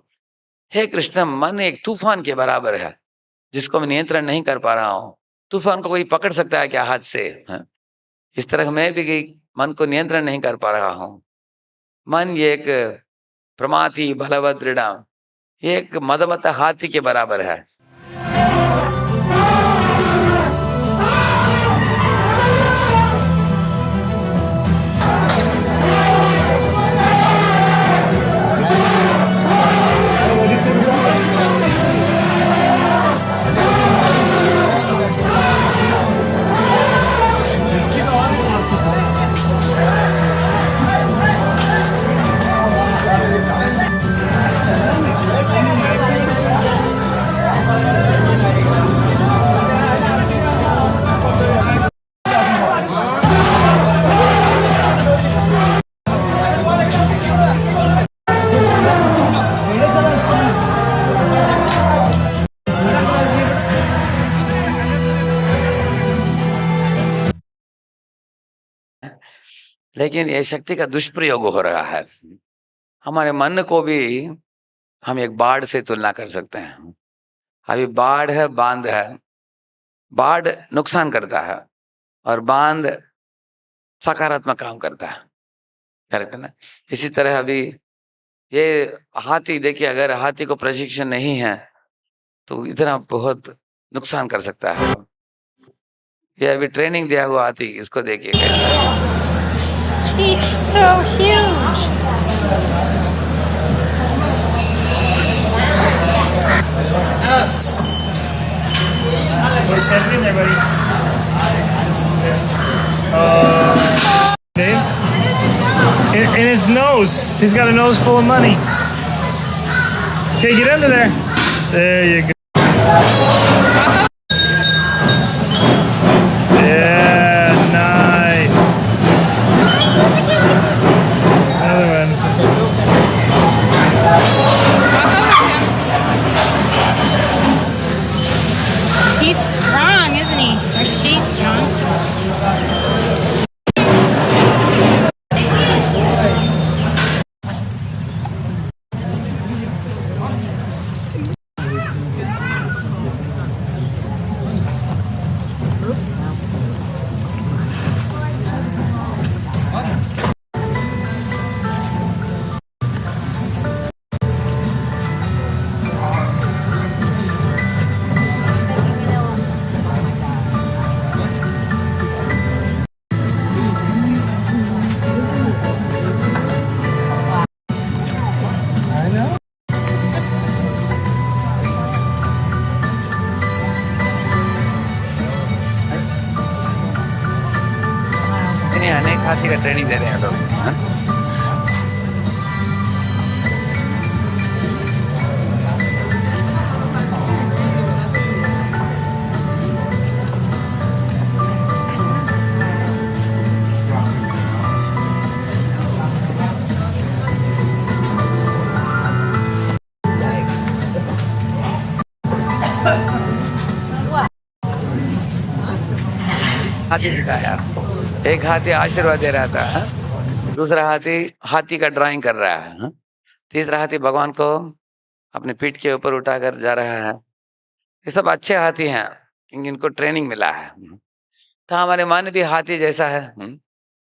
हे कृष्ण, मन एक तूफान के बराबर है जिसको मैं नियंत्रण नहीं कर पा रहा हूँ। तूफान को कोई पकड़ सकता है क्या हाथ से? इस तरह मैं भी मन को नियंत्रण नहीं कर पा रहा हूँ। मन ये एक प्रमाथि बलवत दृढ़, ये एक मदमत हाथी के बराबर है। लेकिन ये शक्ति का दुष्प्रयोग हो रहा है। हमारे मन को भी हम एक बाढ़ से तुलना कर सकते हैं। अभी बाढ़ है, बांध है। बाढ़ नुकसान करता है और बांध सकारात्मक काम करता है, करेक्ट है ना। इसी तरह अभी ये हाथी देखिए, अगर हाथी को प्रशिक्षण नहीं है तो इतना बहुत नुकसान कर सकता है। ये अभी ट्रेनिंग दिया हुआ हाथी, इसको देखिए कैसा है। He's so huge. Dave? In his nose. He's got a nose full of money. Okay, get under there. There you go. Yeah, nice. Another one. He's strong, isn't he? Or she's strong. इन्हें अनेक हाथी का training दे रहे हैं लोग, हाँ? हाथी दिखाया, एक हाथी आशीर्वाद दे रहा था, हाँ? दूसरा हाथी हाथी का ड्राइंग कर रहा है, हाँ? तीसरा हाथी भगवान को अपने पीठ के ऊपर उठाकर जा रहा है। ये सब अच्छे हाथी हैं, इनको ट्रेनिंग मिला है। तो हमारे मन भी हाथी जैसा है।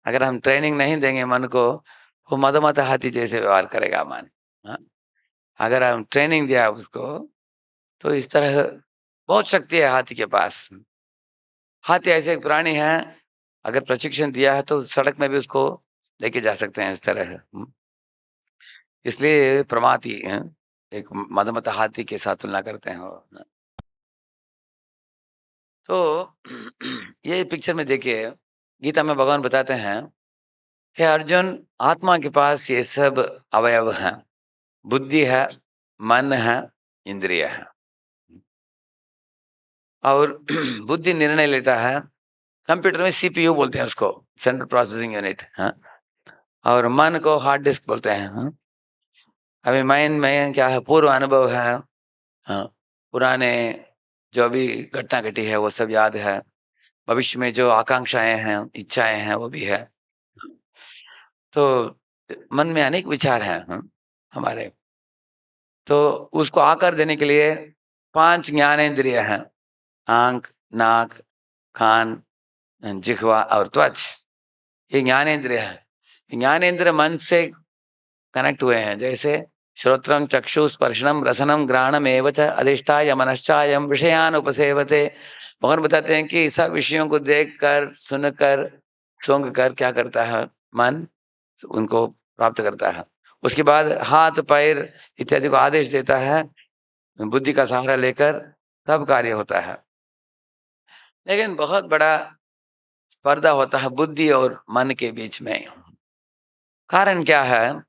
अगर हम ट्रेनिंग नहीं देंगे मन को, वो मदमत हाथी जैसे व्यवहार करेगा मन, हाँ? अगर हम ट्रेनिंग दिया उसको तो इस तरह बहुत शक्ति है हाथी के पास। हाथी ऐसे एक प्राणी है, अगर प्रशिक्षण दिया है तो सड़क में भी उसको लेके जा सकते हैं इस तरह। इसलिए प्रमाती एक मदमत हाथी के साथ तुलना करते हैं वो। तो ये पिक्चर में देखिए, गीता में भगवान बताते हैं, हे अर्जुन, आत्मा के पास ये सब अवयव हैं, बुद्धि है, मन है, इंद्रिय है। और बुद्धि निर्णय लेता है, कंप्यूटर में सीपीयू बोलते हैं उसको, सेंट्रल प्रोसेसिंग यूनिट, हाँ? और मन को हार्ड डिस्क बोलते हैं, हाँ? अभी माइंड में क्या है, पूर्व अनुभव है, हाँ? पुराने जो भी घटना घटी है वो सब याद है, भविष्य में जो आकांक्षाएं हैं, इच्छाएं हैं, वो भी है। तो मन में अनेक विचार हैं, हाँ? हमारे, तो उसको आकार देने के लिए 5 ज्ञानेंद्रिय हैं, आंख, नाक, कान, जिह्वा और त्वच। ये ज्ञानेंद्रिय है। ज्ञानेंद्रिय मन से कनेक्ट हुए हैं, जैसे श्रोत्रम चक्षु स्पर्शनम रसनम ग्रहणम एवच अधिष्ठाय मनश्चायम विषयान उपसेवते। भगवान बताते हैं कि सब विषयों को देखकर, सुनकर, सूंघ कर क्या करता है मन, उनको प्राप्त करता है। उसके बाद हाथ पैर इत्यादि को आदेश देता है, बुद्धि का सहारा लेकर तब कार्य होता है। लेकिन बहुत बड़ा पर्दा होता है बुद्धि और मन के बीच में। कारण क्या है,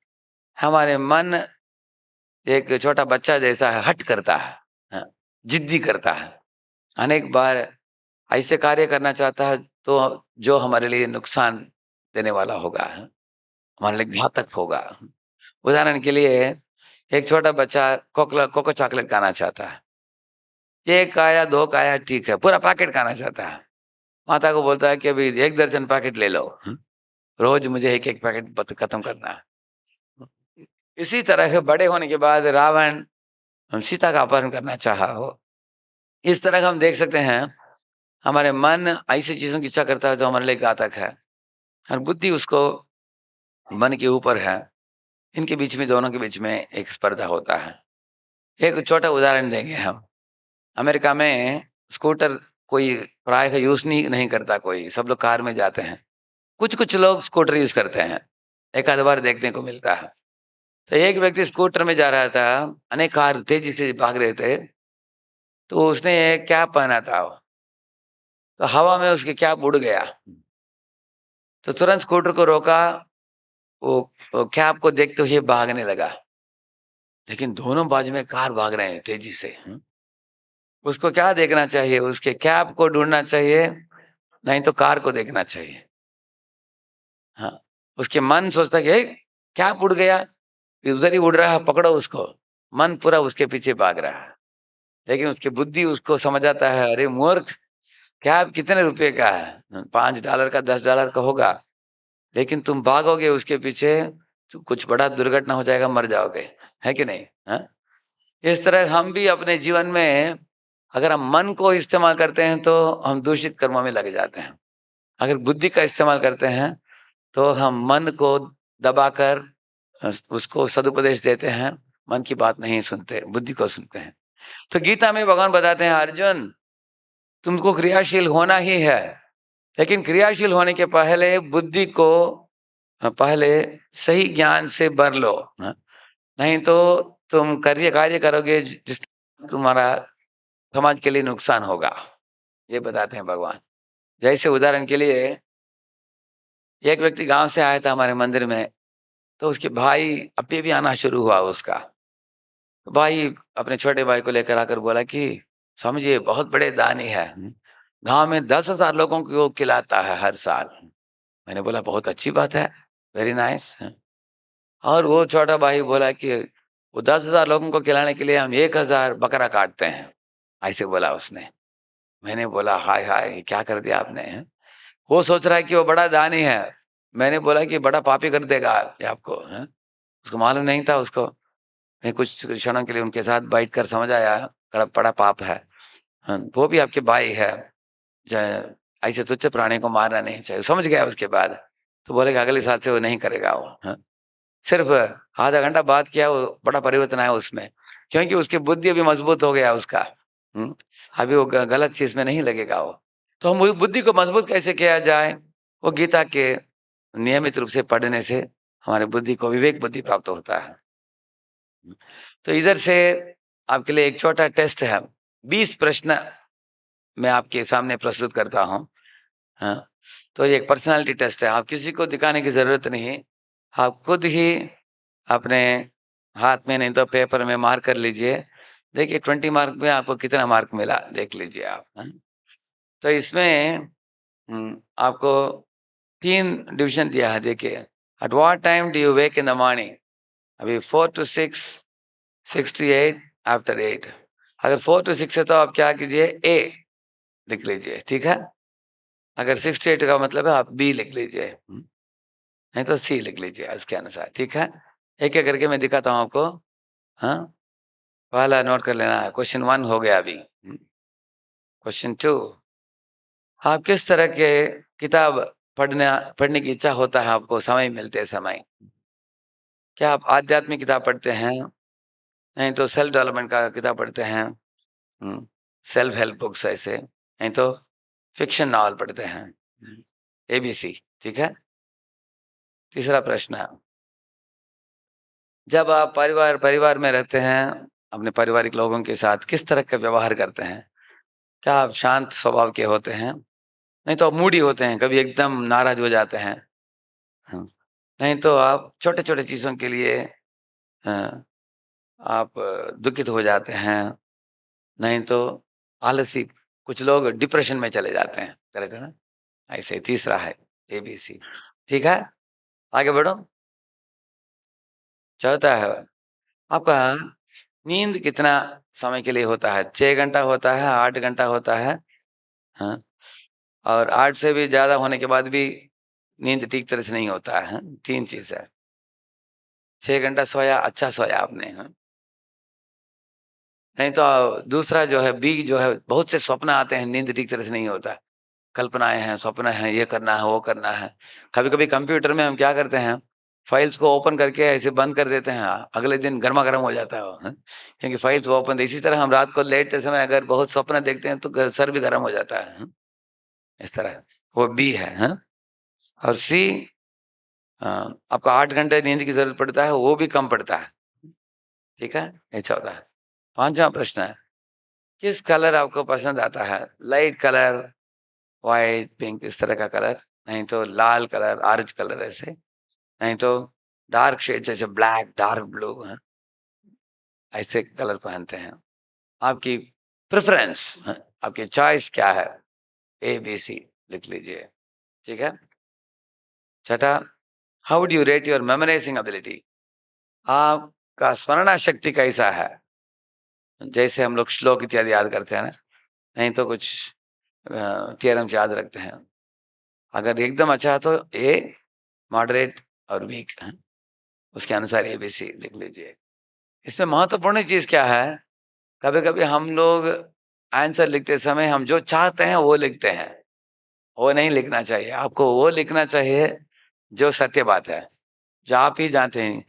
हमारे मन एक छोटा बच्चा जैसा है, हट करता है, हाँ? जिद्दी करता है, अनेक बार ऐसे कार्य करना चाहता है तो जो हमारे लिए नुकसान देने वाला होगा, हमारे लिए घातक होगा। उदाहरण के लिए, एक छोटा बच्चा कोको चॉकलेट खाना चाहता है, 1 खाया 2 खाया ठीक है, पूरा पैकेट खाना चाहता है। माता को बोलता है कि अभी 1 दर्जन पैकेट ले लो, रोज मुझे एक एक पैकेट खत्म करना है। इसी तरह बड़े होने के बाद रावण सीता का अपहरण करना चाहा हो। इस तरह का हम देख सकते हैं हमारे मन ऐसी चीजों की इच्छा करता है जो हमारे लिए घातक है, और बुद्धि उसको मन के ऊपर है। इनके बीच में, दोनों के बीच में एक स्पर्धा होता है। एक छोटा उदाहरण देंगे हम। अमेरिका में स्कूटर कोई प्राय यूज नहीं करता, कोई सब लोग कार में जाते हैं। कुछ कुछ लोग स्कूटर यूज करते हैं, एक आध बार देखने को मिलता है। तो एक व्यक्ति स्कूटर में जा रहा था, अनेक कार तेजी से भाग रहे थे, तो उसने एक कैप पहना था, तो हवा में उसकी कैप उड़ गया। तो तुरंत स्कूटर को रोका, वो कैप को देखते हुए भागने लगा, लेकिन दोनों बाजू में कार भाग रहे हैं तेजी से। उसको क्या देखना चाहिए? उसके कैप को ढूंढना चाहिए, नहीं तो कार को देखना चाहिए। हाँ, उसके मन सोचता कि कैप उड़ गया, उधर ही उड़ रहा है, पकड़ो उसको। मन पूरा उसके पीछे भाग रहा है, लेकिन उसकी बुद्धि उसको समझ आता है, अरे मूर्ख, कैप कितने रुपए का है? $5 का, $10 का होगा, लेकिन तुम भागोगे उसके पीछे तो कुछ बड़ा दुर्घटना हो जाएगा, मर जाओगे, है कि नहीं? हाँ? इस तरह हम भी अपने जीवन में अगर हम मन को इस्तेमाल करते हैं तो हम दूषित कर्मों में लग जाते हैं। अगर बुद्धि का इस्तेमाल करते हैं तो हम मन को दबाकर उसको सदुपदेश देते हैं, मन की बात नहीं सुनते, बुद्धि को सुनते हैं। तो गीता में भगवान बताते हैं, अर्जुन तुमको क्रियाशील होना ही है, लेकिन क्रियाशील होने के पहले बुद्धि को पहले सही ज्ञान से भर लो, नहीं तो तुम कार्य करोगे जिस तुम्हारा समाज के लिए नुकसान होगा। ये बताते हैं भगवान। जैसे उदाहरण के लिए, एक व्यक्ति गांव से आया था हमारे मंदिर में, तो उसके भाई अभी भी आना शुरू हुआ उसका। तो भाई अपने छोटे भाई को लेकर आकर बोला कि स्वामी जी बहुत बड़े दानी है, गांव में 10,000 लोगों को खिलाता है हर साल। मैंने बोला बहुत अच्छी बात है, वेरी नाइस। और वो छोटा भाई बोला कि वो 10,000 लोगों को खिलाने के लिए हम 1,000 बकरा काटते हैं, ऐसे बोला उसने। मैंने बोला हाय हाय, क्या कर दिया आपने? वो सोच रहा है कि वो बड़ा दानी है। मैंने बोला कि बड़ा पापी कर देगा ये आपको, है? उसको मालूम नहीं था उसको। मैं कुछ क्षणों के लिए उनके साथ बैठकर समझ आया, बड़ा पाप है। हाँ, वो भी आपके भाई है, ऐसे तुच्छ प्राणी को मारना नहीं चाहिए। समझ गया उसके बाद, तो बोले कि अगले साल से वो नहीं करेगा वो। हाँ? सिर्फ आधा घंटा बात किया, वो बड़ा परिवर्तन आया उसमें, क्योंकि उसकी बुद्धि अभी मजबूत हो गया उसका। अभी वो गलत चीज में नहीं लगेगा वो। तो हम बुद्धि को मजबूत कैसे किया जाए? वो गीता के नियमित रूप से पढ़ने से हमारे बुद्धि को विवेक बुद्धि प्राप्त होता है। तो इधर से आपके लिए एक छोटा टेस्ट है, 20 प्रश्न मैं आपके सामने प्रस्तुत करता हूँ। हाँ, तो ये एक पर्सनालिटी टेस्ट है, आप किसी को दिखाने की जरूरत नहीं, आप खुद ही अपने हाथ में नहीं तो पेपर में मार्क कर लीजिए। देखिए 20 मार्क में आपको कितना मार्क मिला, देख लीजिए आप। हाँ? तो इसमें आपको 3 डिवीजन दिया है, देखिए। At what time do you wake in the morning? अभी 4 to 6, 6 to 8, आफ्टर 8। अगर 4 to 6 है तो आप क्या कीजिए, ए लिख लीजिए, ठीक है। अगर 6 to 8 का मतलब है, आप बी लिख लीजिए, नहीं तो सी लिख लीजिए इसके अनुसार, ठीक है। एक एक करके मैं दिखाता हूँ आपको। हाँ, पहला नोट कर लेना है। क्वेश्चन 1 हो गया अभी। क्वेश्चन 2, आप किस तरह के किताब पढ़ने की इच्छा होता है आपको समय मिलते समय? क्या आप आध्यात्मिक किताब पढ़ते हैं, नहीं तो सेल्फ डेवलपमेंट का किताब पढ़ते हैं, सेल्फ हेल्प बुक्स ऐसे, नहीं तो फिक्शन नॉवल पढ़ते हैं? ABC, ठीक है। तीसरा प्रश्न, जब आप परिवार में रहते हैं, अपने पारिवारिक लोगों के साथ किस तरह का व्यवहार करते हैं? क्या आप शांत स्वभाव के होते हैं, नहीं तो आप मूडी होते हैं, कभी एकदम नाराज हो जाते हैं, नहीं तो आप छोटे छोटे चीजों के लिए आप दुखित हो जाते हैं, नहीं तो आलसी, कुछ लोग डिप्रेशन में चले जाते हैं, करेक्ट है ना? ऐसे तीसरा है ABC, ठीक है। आगे बढ़ो। चौथा है, आपका नींद कितना समय के लिए होता है? 6 घंटा होता है, 8 घंटा होता है? हाँ, और 8 से भी ज्यादा होने के बाद भी नींद ठीक तरह से नहीं होता है। 3 चीज है। 6 घंटा सोया, अच्छा सोया आपने, नहीं तो दूसरा जो है बी जो है, बहुत से स्वप्न आते हैं, नींद ठीक तरह से नहीं होता है। कल्पनाएं हैं, स्वप्न हैं, ये करना है, वो करना है। कभी कभी कंप्यूटर में हम क्या करते हैं, फाइल्स को ओपन करके ऐसे बंद कर देते हैं, अगले दिन गर्मा गर्म हो जाता है वो, क्योंकि फाइल्स ओपन। इसी तरह हम रात को लेटते समय अगर बहुत स्वप्न देखते हैं तो सर भी गर्म हो जाता है, इस तरह। वो बी है, और सी, आपको 8 घंटे नींद की जरूरत पड़ता है, वो भी कम पड़ता है, ठीक है, ऐसा होता है। 5वां प्रश्न है, किस कलर आपको पसंद आता है? लाइट कलर, व्हाइट, पिंक, इस तरह का कलर, नहीं तो लाल कलर, ऑरेंज कलर, ऐसे, नहीं तो डार्क शेड जैसे ब्लैक, डार्क ब्लू, ऐसे कलर पहनते हैं। आपकी प्रेफरेंस, आपकी चॉइस क्या है? ए बी सी लिख लीजिए, ठीक है। 6, how do you rate your memorising ability? आपका स्मरणा शक्ति कैसा है? जैसे हम लोग श्लोक इत्यादि याद करते हैं ना, नहीं तो कुछ थियरम्स याद रखते हैं। अगर एकदम अच्छा है तो ए, मॉडरेट और वीक, उसके अनुसार ए बी सी लिख लीजिए। इसमें महत्वपूर्ण चीज क्या है, कभी कभी हम लोग आंसर लिखते समय हम जो चाहते हैं वो लिखते हैं, वो नहीं लिखना चाहिए। आपको वो लिखना चाहिए जो सत्य बात है, जो आप ही जानते हैं।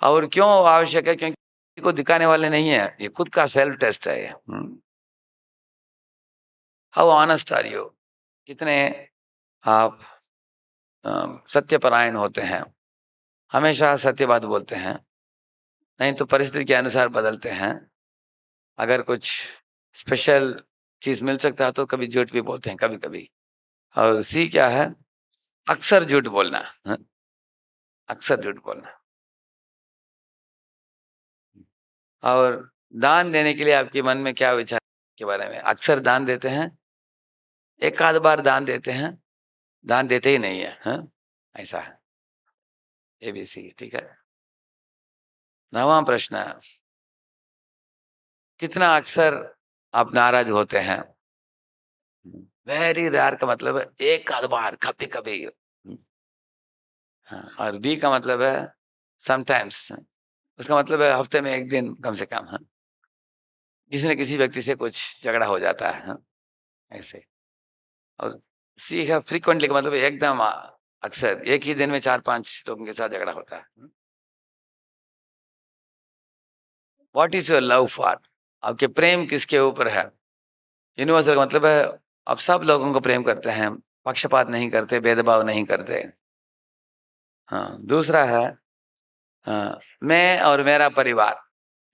और क्यों आवश्यक है? क्योंकि किसी को दिखाने वाले नहीं है, ये खुद का सेल्फ टेस्ट है ये। How honest are you? कितने आप सत्यपरायण होते हैं, हमेशा सत्य बात बोलते हैं, नहीं तो परिस्थिति के अनुसार बदलते हैं। अगर कुछ स्पेशल चीज मिल सकता है तो कभी झूठ भी बोलते हैं कभी कभी। और सी क्या है? अक्सर झूठ बोलना, अक्सर झूठ बोलना। और दान देने के लिए आपके मन में क्या विचार के बारे में? अक्सर दान देते हैं, एक आध बार दान देते हैं, दान देते ही नहीं है, ऐसा है। एबीसी, ठीक है। 9वां प्रश्न है, कितना अक्सर आप नाराज होते हैं? वेरी रेयर का मतलब है एक आध बार, कभी कभी। और बी का मतलब है समटाइम्स, उसका मतलब है हफ्ते में 1 दिन कम से कम, किसी न किसी व्यक्ति से कुछ झगड़ा हो जाता है, ऐसे। और सी है फ्रीक्वेंटली का मतलब एकदम अक्सर, एक ही दिन में 4-5 लोगों के साथ झगड़ा होता है। What is your love for? आपके प्रेम किसके ऊपर है? यूनिवर्सल का मतलब है आप सब लोगों को प्रेम करते हैं, पक्षपात नहीं करते, भेदभाव नहीं करते। दूसरा है मैं और मेरा परिवार,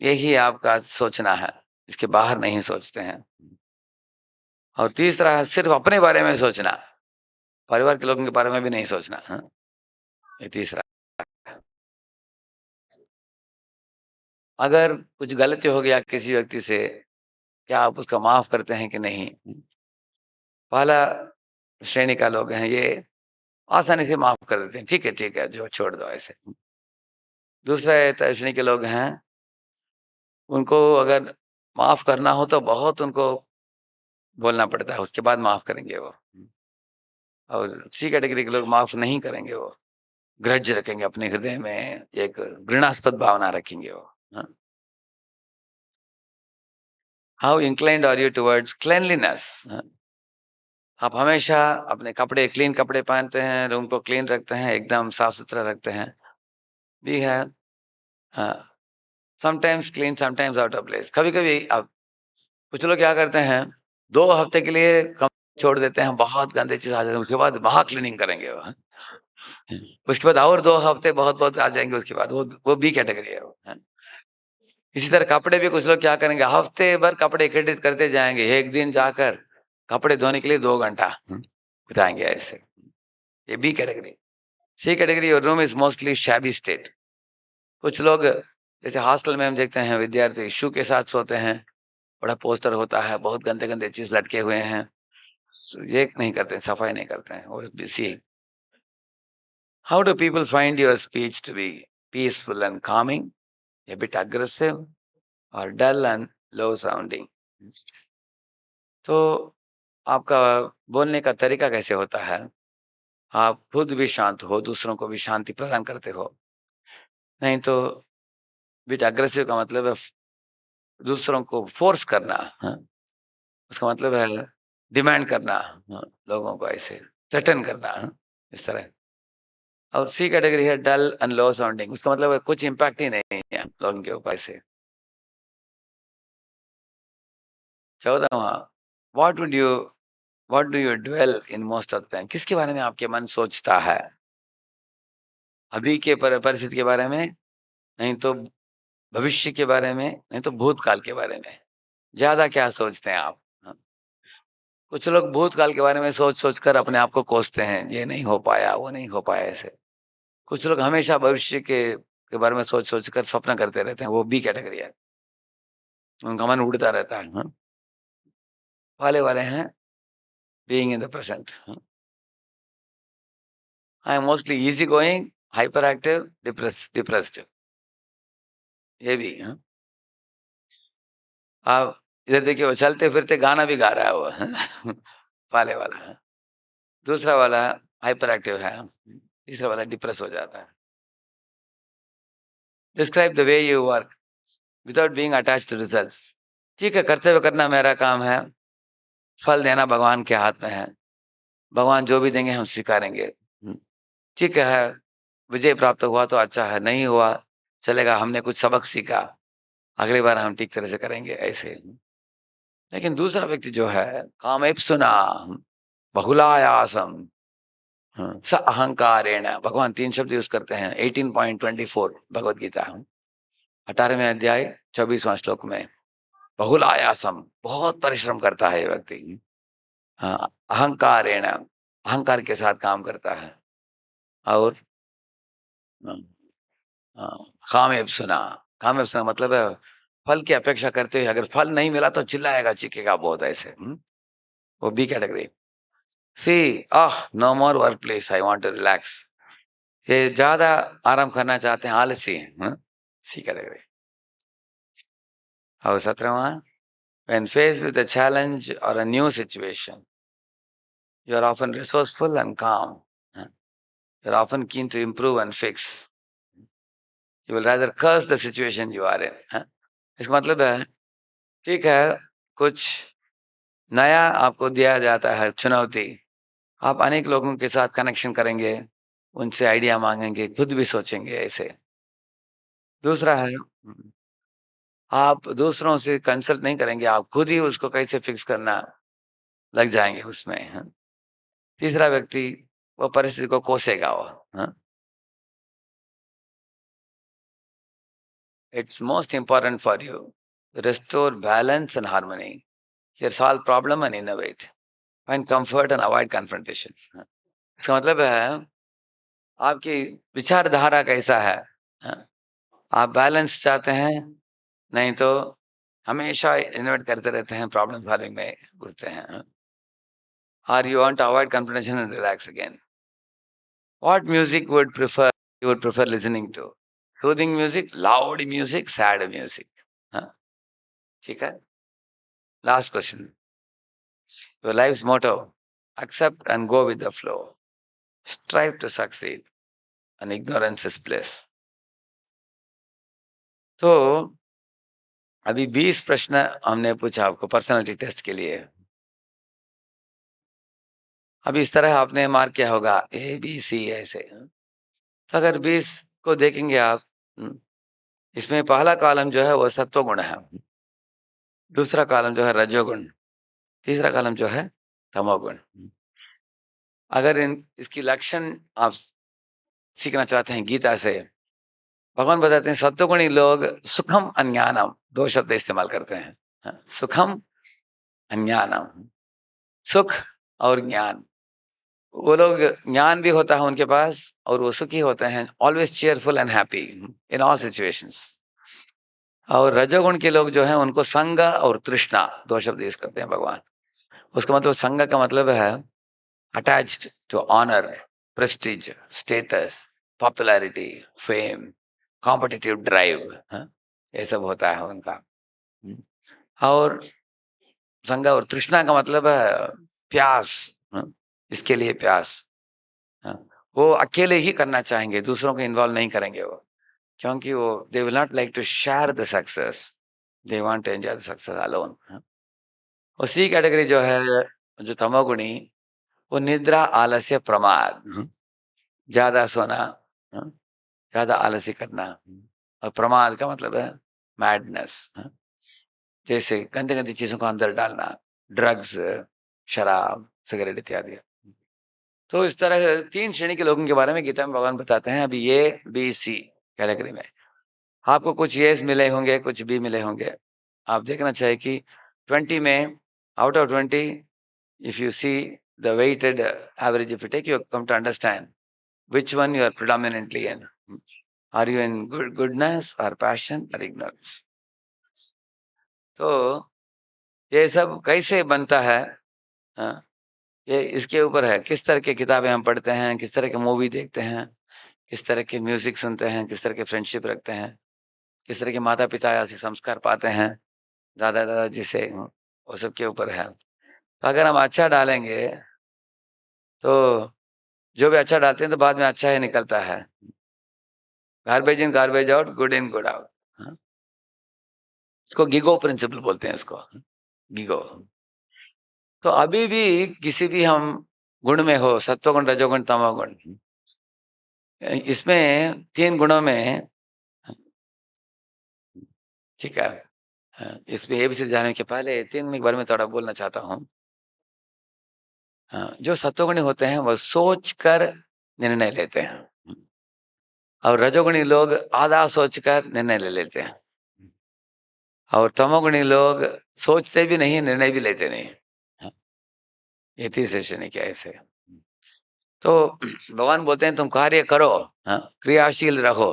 यही आपका सोचना है, इसके बाहर नहीं सोचते हैं। और तीसरा है सिर्फ अपने बारे में सोचना, परिवार के लोगों के बारे में भी नहीं सोचना, ये तीसरा। अगर कुछ गलती हो गया किसी व्यक्ति से, क्या आप उसका माफ करते हैं कि नहीं? पहला श्रेणी का लोग हैं, ये आसानी से माफ कर देते हैं, ठीक है जो छोड़ दो, ऐसे। दूसरा श्रेणी के लोग हैं, उनको अगर माफ करना हो तो बहुत उनको बोलना पड़ता है, उसके बाद माफ करेंगे वो। और सी कैटेगरी के लोग माफ नहीं करेंगे, वो ग्रज रखेंगे अपने हृदय में, एक घृणास्पद भावना रखेंगे वो। How inclined are you towards cleanliness? आप हमेशा अपने कपड़े, क्लीन कपड़े पहनते हैं, रूम को क्लीन रखते हैं, एकदम साफ सुथरा रखते हैं, भी है। Sometimes clean, sometimes out of place. कभी कभी आप, कुछ लोग क्या करते हैं, 2 हफ्ते के लिए कम छोड़ देते हैं, बहुत गंदे चीज आ जाते हैं, उसके बाद वहां क्लीनिंग करेंगे वो, उसके बाद और 2 हफ्ते बहुत बहुत आ जाएंगे, उसके बाद वो बी कैटेगरी है वो। इसी तरह कपड़े भी कुछ लोग क्या करेंगे, हफ्ते भर कपड़े इकट्ठित करते जाएंगे, एक दिन जाकर कपड़े धोने के लिए 2 घंटा बिताएंगे, ऐसे। ये B category. C category, your room is mostly shabby state. कुछ लोग जैसे हॉस्टल में हम देखते हैं, विद्यार्थी शू के साथ सोते हैं, बड़ा पोस्टर होता है, बहुत गंदे गंदे चीज लटके हुए हैं, ये नहीं करते, सफाई नहीं करते हैं। और see, how do people find your speech to be peaceful and calming, a bit aggressive or dull and low sounding? तो आपका बोलने का तरीका कैसे होता है? आप खुद भी शांत हो, दूसरों को भी शांति प्रदान करते हो। नहीं तो बिट अग्रेसिव का मतलब है दूसरों को फोर्स करना, हाँ? उसका मतलब है डिमांड करना, हाँ? लोगों को ऐसे थ्रेटन करना, हाँ? इस तरह। और सी कैटेगरी है डल एंड लो साउंडिंग, उसका मतलब है कुछ इम्पैक्ट ही नहीं है लोगों के ऊपर से। 14वां, what do you dwell in most of time, किसके बारे में आपके मन सोचता है? अभी के परिस्थिति के बारे में, नहीं तो भविष्य के बारे में, नहीं तो भूतकाल के बारे में। ज्यादा क्या सोचते हैं आप? हाँ? कुछ लोग भूतकाल के बारे में सोच सोच कर अपने आप को कोसते हैं, ये नहीं हो पाया, वो नहीं हो पाया, ऐसे। कुछ लोग हमेशा भविष्य के बारे में सोच सोच कर स्वप्न करते रहते हैं, वो बी कैटेगरी है, उनका मन उड़ता रहता है। हाँ? वाले वाले हैं being in the present. I am mostly easy going, hyper active, depressed, ये भी। हाँ? आप इधर देखिए, वो चलते फिरते गाना भी गा रहा है वो। हाँ? वाले वाला है। दूसरा वाला हाइपर एक्टिव है, तीसरा वाला डिप्रेस हो जाता है। Describe the way you work without being attached to results. ठीक है, कर्तव्य करना मेरा काम है, फल देना भगवान के हाथ में है, भगवान जो भी देंगे हम स्वीकारेंगे। ठीक है, विजय प्राप्त हुआ तो अच्छा है, नहीं हुआ चलेगा, हमने कुछ सबक सीखा, अगली बार हम ठीक तरह से करेंगे, ऐसे। लेकिन दूसरा व्यक्ति जो है, कामेप्सुना बहुलायासम स अहंकारेण, भगवान 3 शब्द यूज करते हैं 18.24 भगवद गीता 18वें अध्याय 24वां श्लोक में। बहुलायासम, बहुत परिश्रम करता है ये व्यक्ति। हाँ, अहंकारेण, अहंकार के साथ काम करता है। और कामेप्सुना, कामेप्सुना मतलब है फल की अपेक्षा करते हुए, अगर फल नहीं मिला तो चिल्लाएगा चीखेगा बहुत, ऐसे। वो B category. C no more work place, I want to relax, ये ज्यादा आराम करना चाहते हैं, आलसी हैं। C category. और 17वां, when faced with a challenge or a new situation, you are often resourceful and calm. You are often keen to improve and fix. You will rather curse the situation you are in. इसका मतलब है, ठीक है, कुछ नया आपको दिया जाता है चुनौती, आप अनेक लोगों के साथ कनेक्शन करेंगे, उनसे आइडिया मांगेंगे, खुद भी सोचेंगे, ऐसे। दूसरा है, आप दूसरों से कंसल्ट नहीं करेंगे, आप खुद ही उसको कैसे फिक्स करना लग जाएंगे उसमें। तीसरा व्यक्ति वो परिस्थिति को कोसेगा वो। It's most important for you restore balance and harmony, here solve problem and innovate, find comfort and avoid confrontation. इसका मतलब है आपकी विचारधारा कैसा है, आप बैलेंस चाहते हैं, नहीं तो हमेशा इनोवेट करते रहते हैं, प्रॉब्लम सॉल्विंग में घुसते हैं, और you want to avoid confrontation and relax again. What music would prefer listening to? Soothing music, loud music, sad music? ठीक है। Last question, your life's motto, accept and go with the flow, strive to succeed and ignorance is bliss। तो अभी 20 प्रश्न हमने पूछा आपको personality test के लिए। अभी इस तरह आपने मार्क किया होगा ABC ऐसे। तो अगर 20 को देखेंगे आप, इसमें पहला कॉलम जो है वो सत्वगुण है, दूसरा कॉलम जो है रजोगुण, तीसरा कॉलम जो है तमोगुण। अगर इसकी लक्षण आप सीखना चाहते हैं गीता से, भगवान बताते हैं सत्वगुणी लोग सुखम अज्ञानम, 2 शब्द इस्तेमाल करते हैं, सुखम अज्ञानम, सुख और ज्ञान। वो लोग ज्ञान भी होता है उनके पास और वो सुखी होते हैं, always cheerful and happy in all situations. और रजोगुण के लोग जो हैं उनको संग और तृष्णा, 2 शब्द यूज करते हैं भगवान। उसका मतलब संग का मतलब है attached to honour, prestige, status, popularity, fame, competitive drive, ये सब होता है उनका। और संग और तृष्णा का मतलब है प्यास, इसके लिए प्यास। हाँ, वो अकेले ही करना चाहेंगे, दूसरों को इन्वॉल्व नहीं करेंगे वो, क्योंकि वो they will not like to share the success, they want to enjoy the success alone. उसी कैटेगरी जो है, जो तमोगुणी, वो निद्रा, आलस्य, प्रमाद, ज्यादा सोना, ज्यादा आलस्य करना, और प्रमाद का मतलब है मैडनेस, जैसे गंदे गंदी चीजों को अंदर डालना, ड्रग्स, शराब, सिगरेट इत्यादि। तो इस तरह से 3 श्रेणी के लोगों के बारे में गीता में भगवान बताते हैं। अभी ए बी सी कैटेगरी में आपको कुछ येस मिले होंगे, कुछ बी मिले होंगे। आप देखना चाहिए कि 20 में out of 20 if you see the weighted average, if you take, you come to understand which one you are predominantly in. Are you in goodness or passion or ignorance? तो ये सब कैसे बनता है, हाँ, ये इसके ऊपर है। किस तरह की किताबें हम पढ़ते हैं, किस तरह के मूवी देखते हैं, किस तरह के म्यूजिक सुनते हैं, किस तरह के फ्रेंडशिप रखते हैं, किस तरह के माता पिता ऐसे संस्कार पाते हैं दादा दादाजी से, वो सब के ऊपर है। तो अगर हम अच्छा डालेंगे तो जो भी अच्छा डालते हैं तो बाद में अच्छा ही निकलता है। Garbage in garbage out, good in good out. इसको गिगो प्रिंसिपल बोलते हैं, इसको गिगो। तो अभी भी किसी भी हम गुण में हो, सत्वगुण, रजोगुण, तमोगुण, इसमें 3 गुणों में, ठीक है, इसमें ये भी से जाने के पहले 3 के बारे में थोड़ा बोलना चाहता हूँ। जो सत्वगुणी होते हैं वो सोच कर निर्णय लेते हैं, और रजोगुणी लोग आधा सोचकर निर्णय ले लेते हैं, और तमोगुणी लोग सोचते भी नहीं, निर्णय भी लेते नहीं। ये 3 श्रेणी क्या ऐसे। तो भगवान बोलते हैं तुम कार्य करो, क्रियाशील रहो,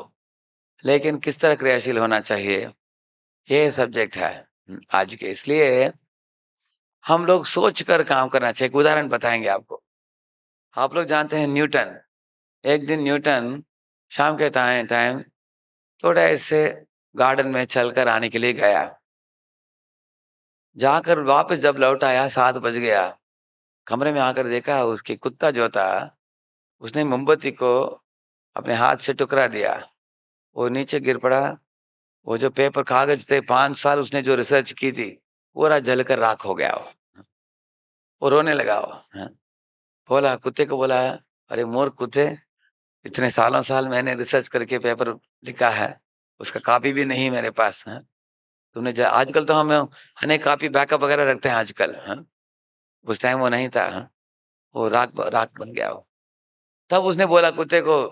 लेकिन किस तरह क्रियाशील होना चाहिए, ये सब्जेक्ट है आज के। इसलिए हम लोग सोच कर काम करना चाहिए। एक उदाहरण बताएंगे आपको। आप लोग जानते हैं न्यूटन, एक दिन न्यूटन शाम के टाइम थोड़ा ऐसे गार्डन में चलकर आने के लिए गया। जाकर वापस जब लौट आया 7 बज गया, कमरे में आकर देखा उसके कुत्ता जो था उसने मोमबत्ती को अपने हाथ से टुकरा दिया, वो नीचे गिर पड़ा। वो जो पेपर कागज थे 5 साल उसने जो रिसर्च की थी पूरा जलकर राख हो गया। वो रोने लगा। वो बोला, कुत्ते को बोला, अरे मोर कुत्ते, इतने साल मैंने रिसर्च करके पेपर लिखा है, उसका कॉपी भी नहीं मेरे पास है। तुमने आजकल तो हम अनेक कॉपी बैकअप वगैरह रखते हैं आजकल, उस टाइम वो नहीं था। वो राख बन गया। वो तब उसने बोला कुत्ते को,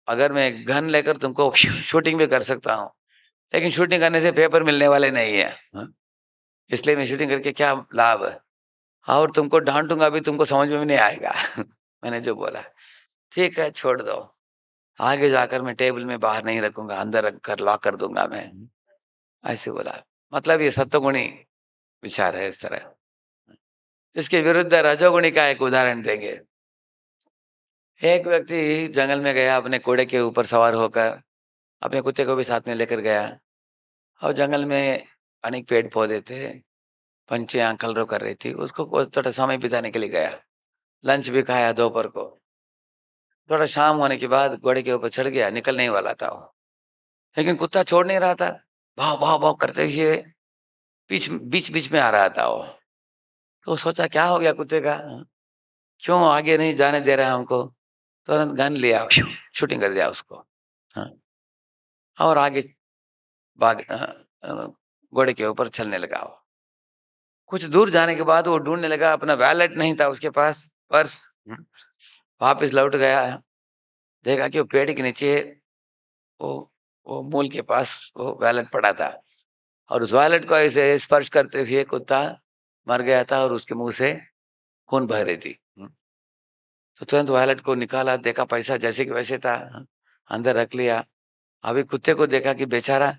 अगर मैं गन लेकर तुमको शूटिंग भी कर सकता हूँ, लेकिन शूटिंग करने से पेपर मिलने वाले नहीं है, इसलिए मैं शूटिंग करके क्या लाभ है, और तुमको डांटूंगा भी, तुमको समझ में भी नहीं आएगा। मैंने जो बोला, ठीक है छोड़ दो, आगे जाकर मैं टेबल में बाहर नहीं रखूंगा, अंदर रख कर लॉक कर दूंगा मैं, ऐसे बोला। मतलब ये सत्वगुणी विचार है इस तरह। इसके विरुद्ध रजोगुणी का एक उदाहरण देंगे। एक व्यक्ति जंगल में गया, अपने घोड़े के ऊपर सवार होकर, अपने कुत्ते को भी साथ में लेकर गया, और जंगल में अनेक पेड़ पौधे थे, पंछियां कलरव कर रही थी, उसको थोड़ा समय बिताने के लिए गया। लंच भी खाया दोपहर को। थोड़ा शाम होने के बाद घोड़े के ऊपर चढ़ गया, निकलने ही वाला था वो, लेकिन कुत्ता छोड़ नहीं रहा था, भाव भाव भाव करते हुए बीच बीच में आ रहा था वो। तो सोचा क्या हो गया कुत्ते का, क्यों आगे नहीं जाने दे रहा हमको। तुरंत गन लिया, शूटिंग कर दिया उसको, और आगे भाग घोड़े के ऊपर चलने लगा। वो कुछ दूर जाने के बाद वो ढूंढने लगा, अपना वैलेट नहीं था उसके पास, पर्स। वापस लौट गया, देखा कि वो पेड़ के नीचे वो मूल के पास वो वैलेट पड़ा था, और उस वैलेट को ऐसे स्पर्श करते हुए कुत्ता मर गया था, और उसके मुंह से खून बह रही थी। तो तुरंत वैलेट को निकाला, देखा पैसा जैसे कि वैसे था, अंदर रख लिया। अभी कुत्ते को देखा कि बेचारा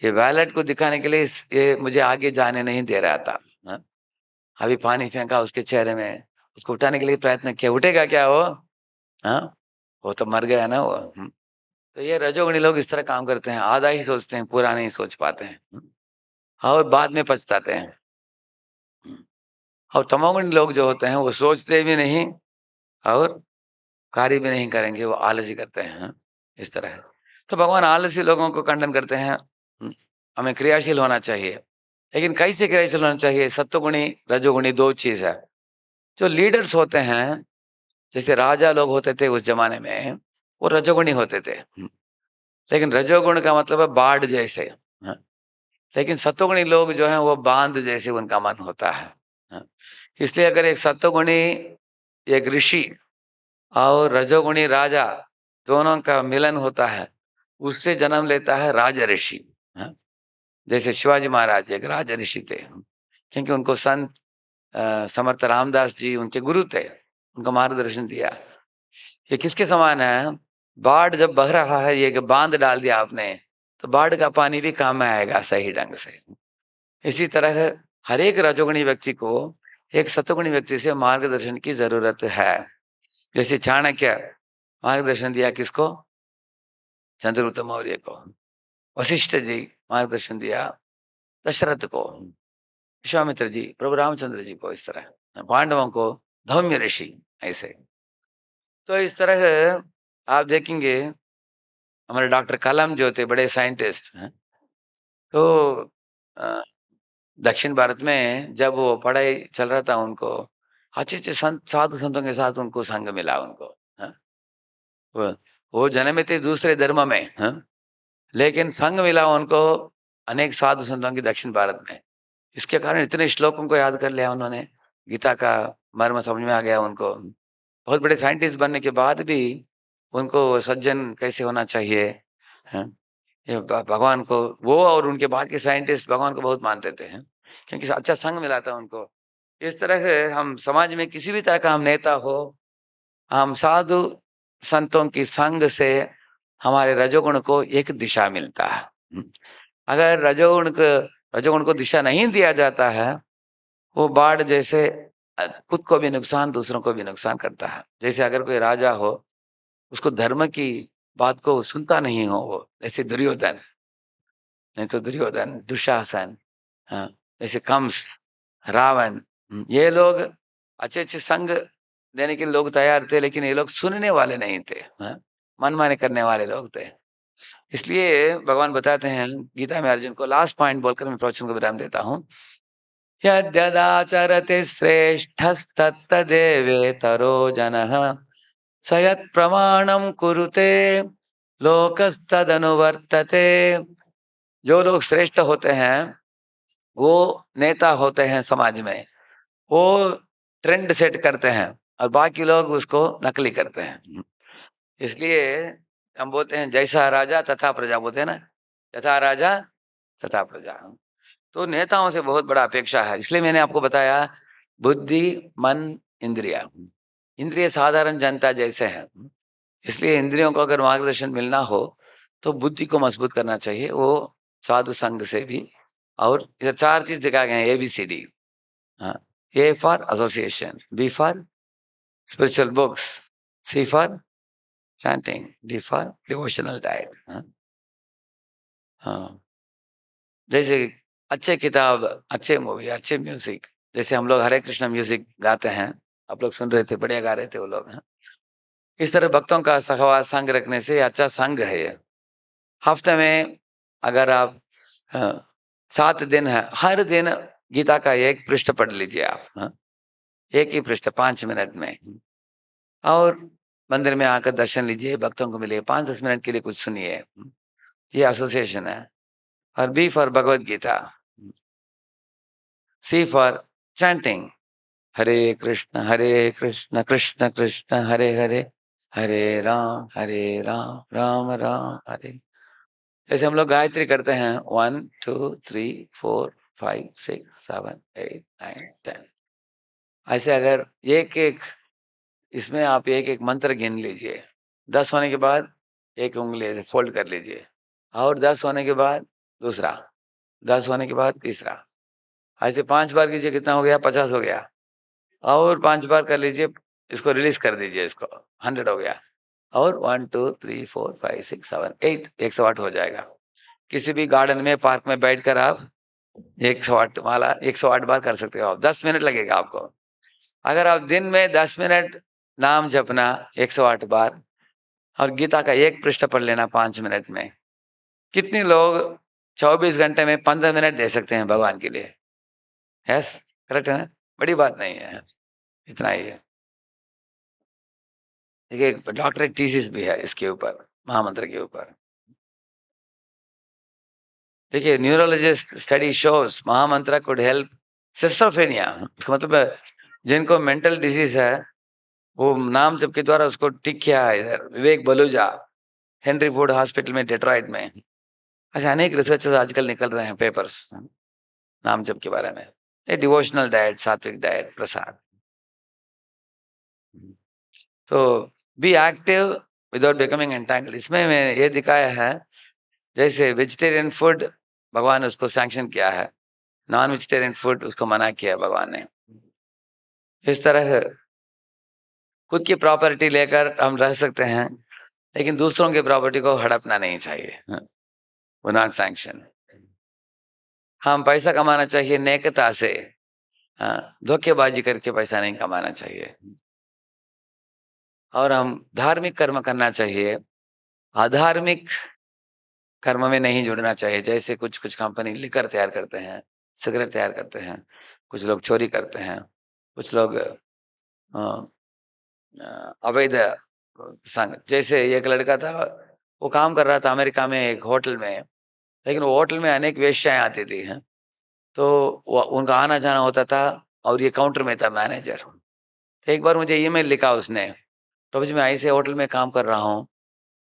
ये वैलेट को दिखाने के लिए ये मुझे आगे जाने नहीं दे रहा था। अभी पानी फेंका उसके चेहरे में, उसको उठाने के लिए प्रयत्न किया, उठेगा क्या वो, वो तो मर गया ना वो। तो ये रजोगुणी लोग इस तरह काम करते हैं, आधा ही सोचते हैं, पूरा नहीं सोच पाते हैं, और बाद में पछताते हैं। और तमोगुणी लोग जो होते हैं वो सोचते भी नहीं और कार्य भी नहीं करेंगे, वो आलसी करते हैं। इस तरह है। तो भगवान आलसी लोगों को खंडन करते हैं। हमें क्रियाशील होना चाहिए, लेकिन कैसे क्रियाशील होना चाहिए? सत्वगुणी रजोगुणी दो चीज है। जो लीडर्स होते हैं, जैसे राजा लोग होते थे उस जमाने में, वो रजोगुणी होते थे। लेकिन रजोगुण का मतलब है बाढ़ जैसे। लेकिन सत्वगुणी लोग जो हैं वो बांध जैसे उनका मन होता है। इसलिए अगर एक सत्वगुणी एक ऋषि और रजोगुणी राजा दोनों का मिलन होता है, उससे जन्म लेता है राज ऋषि। जैसे शिवाजी महाराज एक राज ऋषि थे, क्योंकि उनको संत समर्थ रामदास जी उनके गुरु थे, उनका मार्गदर्शन दिया। ये किसके समान है? बाढ़ जब बह रहा है, ये बांध डाल दिया आपने, तो बाढ़ का पानी भी काम में आएगा सही ढंग से। इसी तरह हर एक रजोगुणी व्यक्ति को एक सतोगुणी व्यक्ति से मार्गदर्शन की जरूरत है। जैसे चाणक्य मार्गदर्शन दिया किसको? चंद्रगुप्त मौर्य को। वशिष्ठ जी मार्गदर्शन दिया दशरथ को। विश्वामित्र जी प्रभु रामचंद्र जी को। इस तरह पांडवों को धौम्य ऋषि। ऐसे तो इस तरह आप देखेंगे हमारे डॉक्टर कलाम जो थे बड़े साइंटिस्ट हैं, तो दक्षिण भारत में जब वो पढ़ाई चल रहा था, उनको अच्छे अच्छे संत साधु संतों के साथ उनको संग मिला उनको। वो जन्मे थे दूसरे धर्म में, लेकिन संग मिला उनको अनेक साधु संतों की दक्षिण भारत में। इसके कारण इतने श्लोकों को याद कर लिया उन्होंने, गीता का मर्म समझ में आ गया उनको। बहुत बड़े साइंटिस्ट बनने के बाद भी उनको सज्जन कैसे होना चाहिए, ये भगवान को वो और उनके बाद के साइंटिस्ट भगवान को बहुत मानते थे, क्योंकि अच्छा संग मिला था उनको। इस तरह से हम समाज में किसी भी तरह का हम नेता हो, हम साधु संतों की संग से हमारे रजोगुण को एक दिशा मिलता है। अगर रजोगुण को दिशा नहीं दिया जाता है, वो बाढ़ जैसे खुद को भी नुकसान दूसरों को भी नुकसान करता है। जैसे अगर कोई राजा हो, उसको धर्म की बात को सुनता नहीं हो, वो जैसे दुर्योधन, नहीं तो दुर्योधन, दुशासन, हाँ, जैसे कंस, रावण, ये लोग अच्छे अच्छे संग देने के लोग तैयार थे, लेकिन ये लोग सुनने वाले नहीं थे, मनमाने करने वाले लोग थे। इसलिए भगवान बताते हैं गीता में अर्जुन को, लास्ट पॉइंट बोलकर मैं प्रवचन को विराम देता हूँ। यद्यदाचरते श्रेष्ठस्तत्तदेवेतरो जनः स यत्प्रमाणं कुरुते लोकस्तदनुवर्तते। जो लोग श्रेष्ठ होते हैं, वो नेता होते हैं समाज में, वो ट्रेंड सेट करते हैं और बाकी लोग उसको नकली करते हैं। इसलिए हम बोलते हैं जैसा राजा तथा प्रजा, बोलते हैं ना, यथा राजा तथा प्रजा। तो नेताओं से बहुत बड़ा अपेक्षा है। इसलिए मैंने आपको बताया बुद्धि मन इंद्रिया, इंद्रिय साधारण जनता जैसे हैं। इसलिए इंद्रियों को अगर मार्गदर्शन मिलना हो तो बुद्धि को मजबूत करना चाहिए, वो साधु संघ से भी। और इधर 4 चीज दिखाए गए हैं, ABCD। A for association, B for spiritual books, C for chanting, D for devotional diet. जैसे अच्छे किताब, अच्छे मूवी, अच्छे म्यूजिक, जैसे हम लोग हरे कृष्ण म्यूजिक गाते हैं, आप लोग सुन रहे थे, बढ़िया गा रहे थे वो लोग। इस तरह भक्तों का सहवास संग रखने से अच्छा संग है ये। हफ्ते में अगर आप 7 दिन है, हर दिन गीता का एक पृष्ठ पढ़ लीजिए आप, एक ही पृष्ठ 5 मिनट में, और मंदिर में आकर दर्शन लीजिए, भक्तों को मिलिए, 5-10 मिनट के लिए कुछ सुनिए। ये एसोसिएशन है। और B for Bhagavad Gita, C for chanting, Hare Krishna Krishna Krishna Hare Hare, Hare Ram Ram Ram Hare. जैसे हम लोग गायत्री करते हैं 1 2 3 4 5 6 7 8 9 10, ऐसे अगर एक एक इसमें आप एक एक मंत्र गिन लीजिए। 10 होने के बाद एक उंगली फोल्ड कर लीजिए, और 10 होने के बाद दूसरा, 10 होने के बाद तीसरा, ऐसे 5 बार कीजिए। कितना हो गया? 50 हो गया। और 5 बार कर लीजिए, इसको रिलीज कर दीजिए, इसको 100 हो गया। और 1 2 3 4 5 6 7 8 108 हो जाएगा। किसी भी गार्डन में, पार्क में बैठकर आप 108 वाला 108 बार कर सकते हो आप। 10 मिनट लगेगा आपको। अगर आप दिन में 10 मिनट नाम जपना 108 बार और गीता का एक पृष्ठ पढ़ लेना 5 मिनट में। कितने लोग 24 घंटे में 15 मिनट दे सकते हैं भगवान के लिए? यस, करेक्ट है ना? बड़ी बात नहीं है, इतना ही है। देखिए डॉक्टरेट थीसिस भी है इसके ऊपर, महामंत्र के ऊपर। देखिए न्यूरोलॉजिस्ट स्टडी शोज महामंत्र कुड हेल्प सिस्टोफेनिया। इसका मतलब है जिनको मेंटल डिजीज है वो नाम जप के द्वारा उसको ठीक किया है। इधर विवेक बलूजा हेनरी फोर्ड हॉस्पिटल में डेट्रॉइट में, ऐसे अनेक रिसर्चेस आजकल निकल रहे हैं पेपर्स नाम जप के बारे में। ये डिवोशनल डाइट, सात्विक डाइट, प्रसाद। तो be active without becoming entangled. इसमें मैं ये दिखाया है जैसे वेजिटेरियन फूड भगवान ने उसको सैंक्शन किया है, नॉन वेजिटेरियन फूड उसको मना किया है भगवान ने। इस तरह खुद की प्रॉपर्टी लेकर हम रह सकते हैं लेकिन दूसरों की प्रॉपर्टी को हड़पना नहीं चाहिए, वो नॉट सैंक्शन। हम पैसा कमाना चाहिए नेकता से, धोखेबाजी करके पैसा नहीं कमाना चाहिए। और हम धार्मिक कर्म करना चाहिए, अधार्मिक कर्म में नहीं जुड़ना चाहिए। जैसे कुछ कुछ कंपनी लिकर तैयार करते हैं, सिगरेट तैयार करते हैं, कुछ लोग चोरी करते हैं, कुछ लोग अवैध संग। जैसे एक लड़का था, वो काम कर रहा था अमेरिका में एक होटल में, लेकिन वो होटल में अनेक वेश्याएं आती थी हैं, तो उनका आना जाना होता था और ये काउंटर में था मैनेजर। तो एक बार मुझे ईमेल लिखा उसने, तो मैं ऐसे होटल में काम कर रहा हूँ,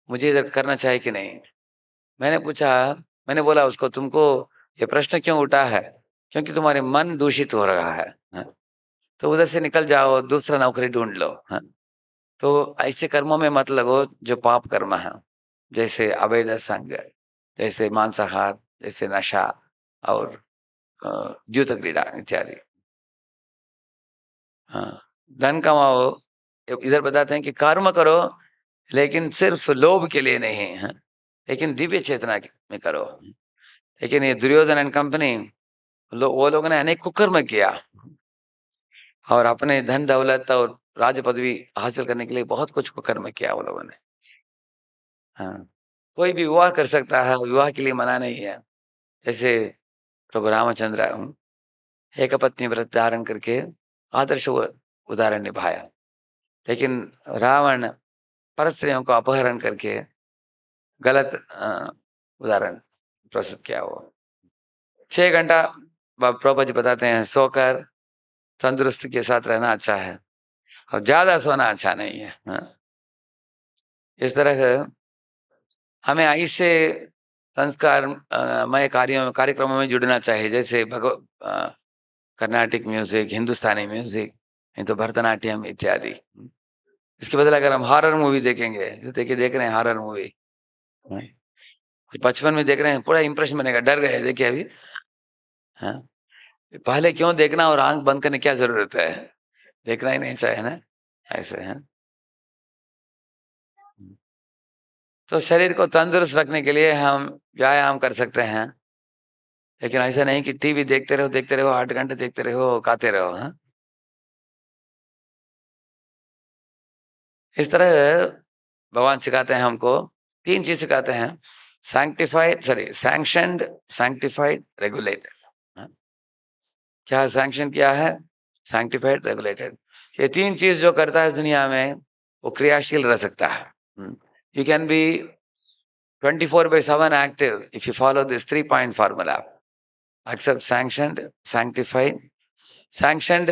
मुझे इधर करना चाहिए कि नहीं। मैंने बोला उसको, तुमको ये प्रश्न क्यों उठा है? क्योंकि तुम्हारे मन दूषित हो रहा है, तो उधर से निकल जाओ, दूसरा नौकरी ढूंढ लो। तो ऐसे कर्मों में मत लगो जो पाप कर्म है, जैसे अवैध संग, जैसे मांसाहार, जैसे नशा और द्यूत क्रीड़ा इत्यादि। धन कमाओ, इधर बताते हैं कि कर्म करो लेकिन सिर्फ लोभ के लिए नहीं है, लेकिन दिव्य चेतना में करो। लेकिन ये दुर्योधन एंड कंपनी वो लोगों ने अनेक कुकर्म किया और अपने धन दौलत और राज पदवी हासिल करने के लिए बहुत कुछ कुकर्म किया वो लोगों ने। कोई भी विवाह कर सकता है, विवाह के लिए मना नहीं है। जैसे प्रभु रामचंद्र एक पत्नी व्रत धारण करके आदर्श उदाहरण निभाया, लेकिन रावण परस्त्रियों को अपहरण करके गलत उदाहरण प्रस्तुत किया। वो 6 घंटा प्रभुपाद जी बताते हैं सोकर तंदुरुस्त के साथ रहना अच्छा है और ज्यादा सोना अच्छा नहीं है। इस तरह हमें ऐसे संस्कार मय कार्यक्रमों में जुड़ना चाहिए, जैसे कर्नाटिक म्यूजिक, हिंदुस्तानी म्यूजिक, नहीं तो भरतनाट्यम इत्यादि। इसके बदले अगर हम हॉरर मूवी देखेंगे, देखिए देख रहे हैं हॉरर मूवी, बचपन में देख रहे हैं, पूरा इंप्रेशन बनेगा, डर गए देखिए अभी। पहले क्यों देखना और आंख बंद करने क्या जरूरत है, देखना ही नहीं चाहिए ना, ऐसे है। तो शरीर को तंदुरुस्त रखने के लिए हम व्यायाम कर सकते हैं, लेकिन ऐसा नहीं कि टीवी देखते रहो 8 घंटे देखते रहो, खाते रहो। इस तरह भगवान सिखाते हैं हमको, 3 चीज सिखाते हैं, सैंक्शनड, सैंक्टिफाइड, रेगुलेटेड। क्या सैंक्शन किया है? Sanctified, regulated. ये 3 चीज जो करता है दुनिया में वो क्रियाशील रह सकता है। You can be 24/7 active if you follow this 3-point formula. Accept, sanctioned, sanctified. Sanctioned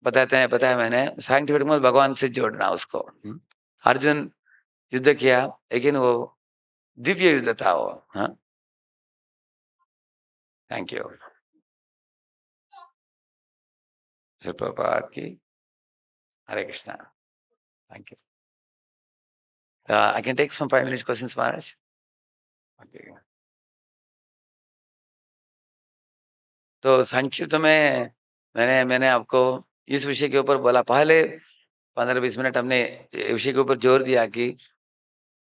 बताया मैंने, sanctified मतलब भगवान से जोड़ना उसको। अर्जुन युद्ध किया लेकिन वो दिव्य युद्ध था वो। Thank you. प्रभुपाद की Hare Krishna. Thank you. I can take some 5 minutes questions, Maharaj. Okay. तो संक्षिप्त में मैंने आपको इस विषय के ऊपर बोला। पहले 15-20 मिनट हमने विषय के ऊपर जोर दिया कि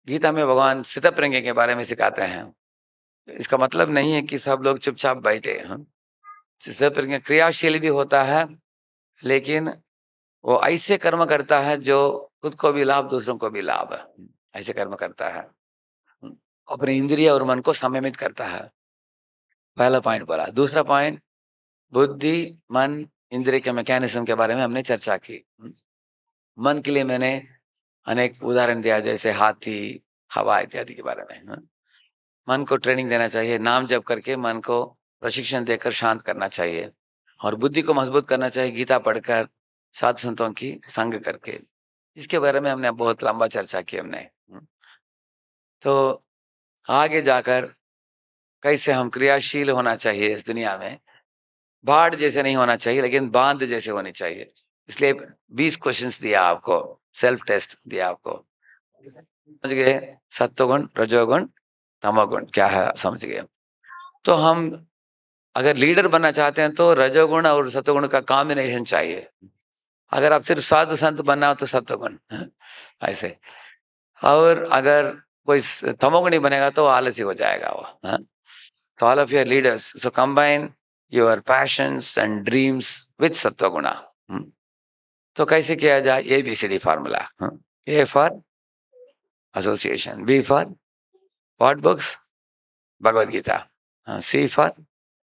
गीता में भगवान स्थितप्रज्ञ के बारे में सिखाते हैं। इसका मतलब नहीं है कि सब लोग चुपचाप बैठे। स्थितप्रज्ञ क्रियाशील भी होता है, लेकिन वो ऐसे कर्म करता है जो खुद को भी लाभ, दूसरों को भी लाभ है। ऐसे कर्म करता है, अपने इंद्रिय और मन को संयमित करता है। पहला पॉइंट बोला। दूसरा पॉइंट, बुद्धि, मन, इंद्रिय के मैकेनिज्म के बारे में हमने चर्चा की। मन के लिए मैंने अनेक उदाहरण दिया, जैसे हाथी, हवा इत्यादि के बारे में। मन को ट्रेनिंग देना चाहिए, नाम जप करके मन को प्रशिक्षण देकर शांत करना चाहिए, और बुद्धि को मजबूत करना चाहिए गीता पढ़कर, साधु संतों की संग करके। इसके बारे में हमने बहुत लंबा चर्चा की हमने। तो आगे जाकर कैसे हम क्रियाशील होना चाहिए इस दुनिया में, बाढ़ जैसे नहीं होना चाहिए लेकिन बांध जैसे होनी चाहिए। इसलिए 20 क्वेश्चंस दिया आपको, सेल्फ टेस्ट दिया आपको। समझ गए सत्वगुण, रजोगुण, तमोगुण क्या है, समझ गए। तो हम अगर लीडर बनना चाहते हैं तो रजोगुण और सत्वगुण का कॉम्बिनेशन चाहिए। अगर आप सिर्फ साधु संत बनना हो तो सत्वगुण ऐसे, और अगर कोई तमोगुणी बनेगा तो आलसी हो जाएगा वो। So all of your leaders, so combine your passions and dreams with सत्वगुणा। तो कैसे किया जाए, ABCD formula. A for association, B for what books, Bhagavad Gita, C for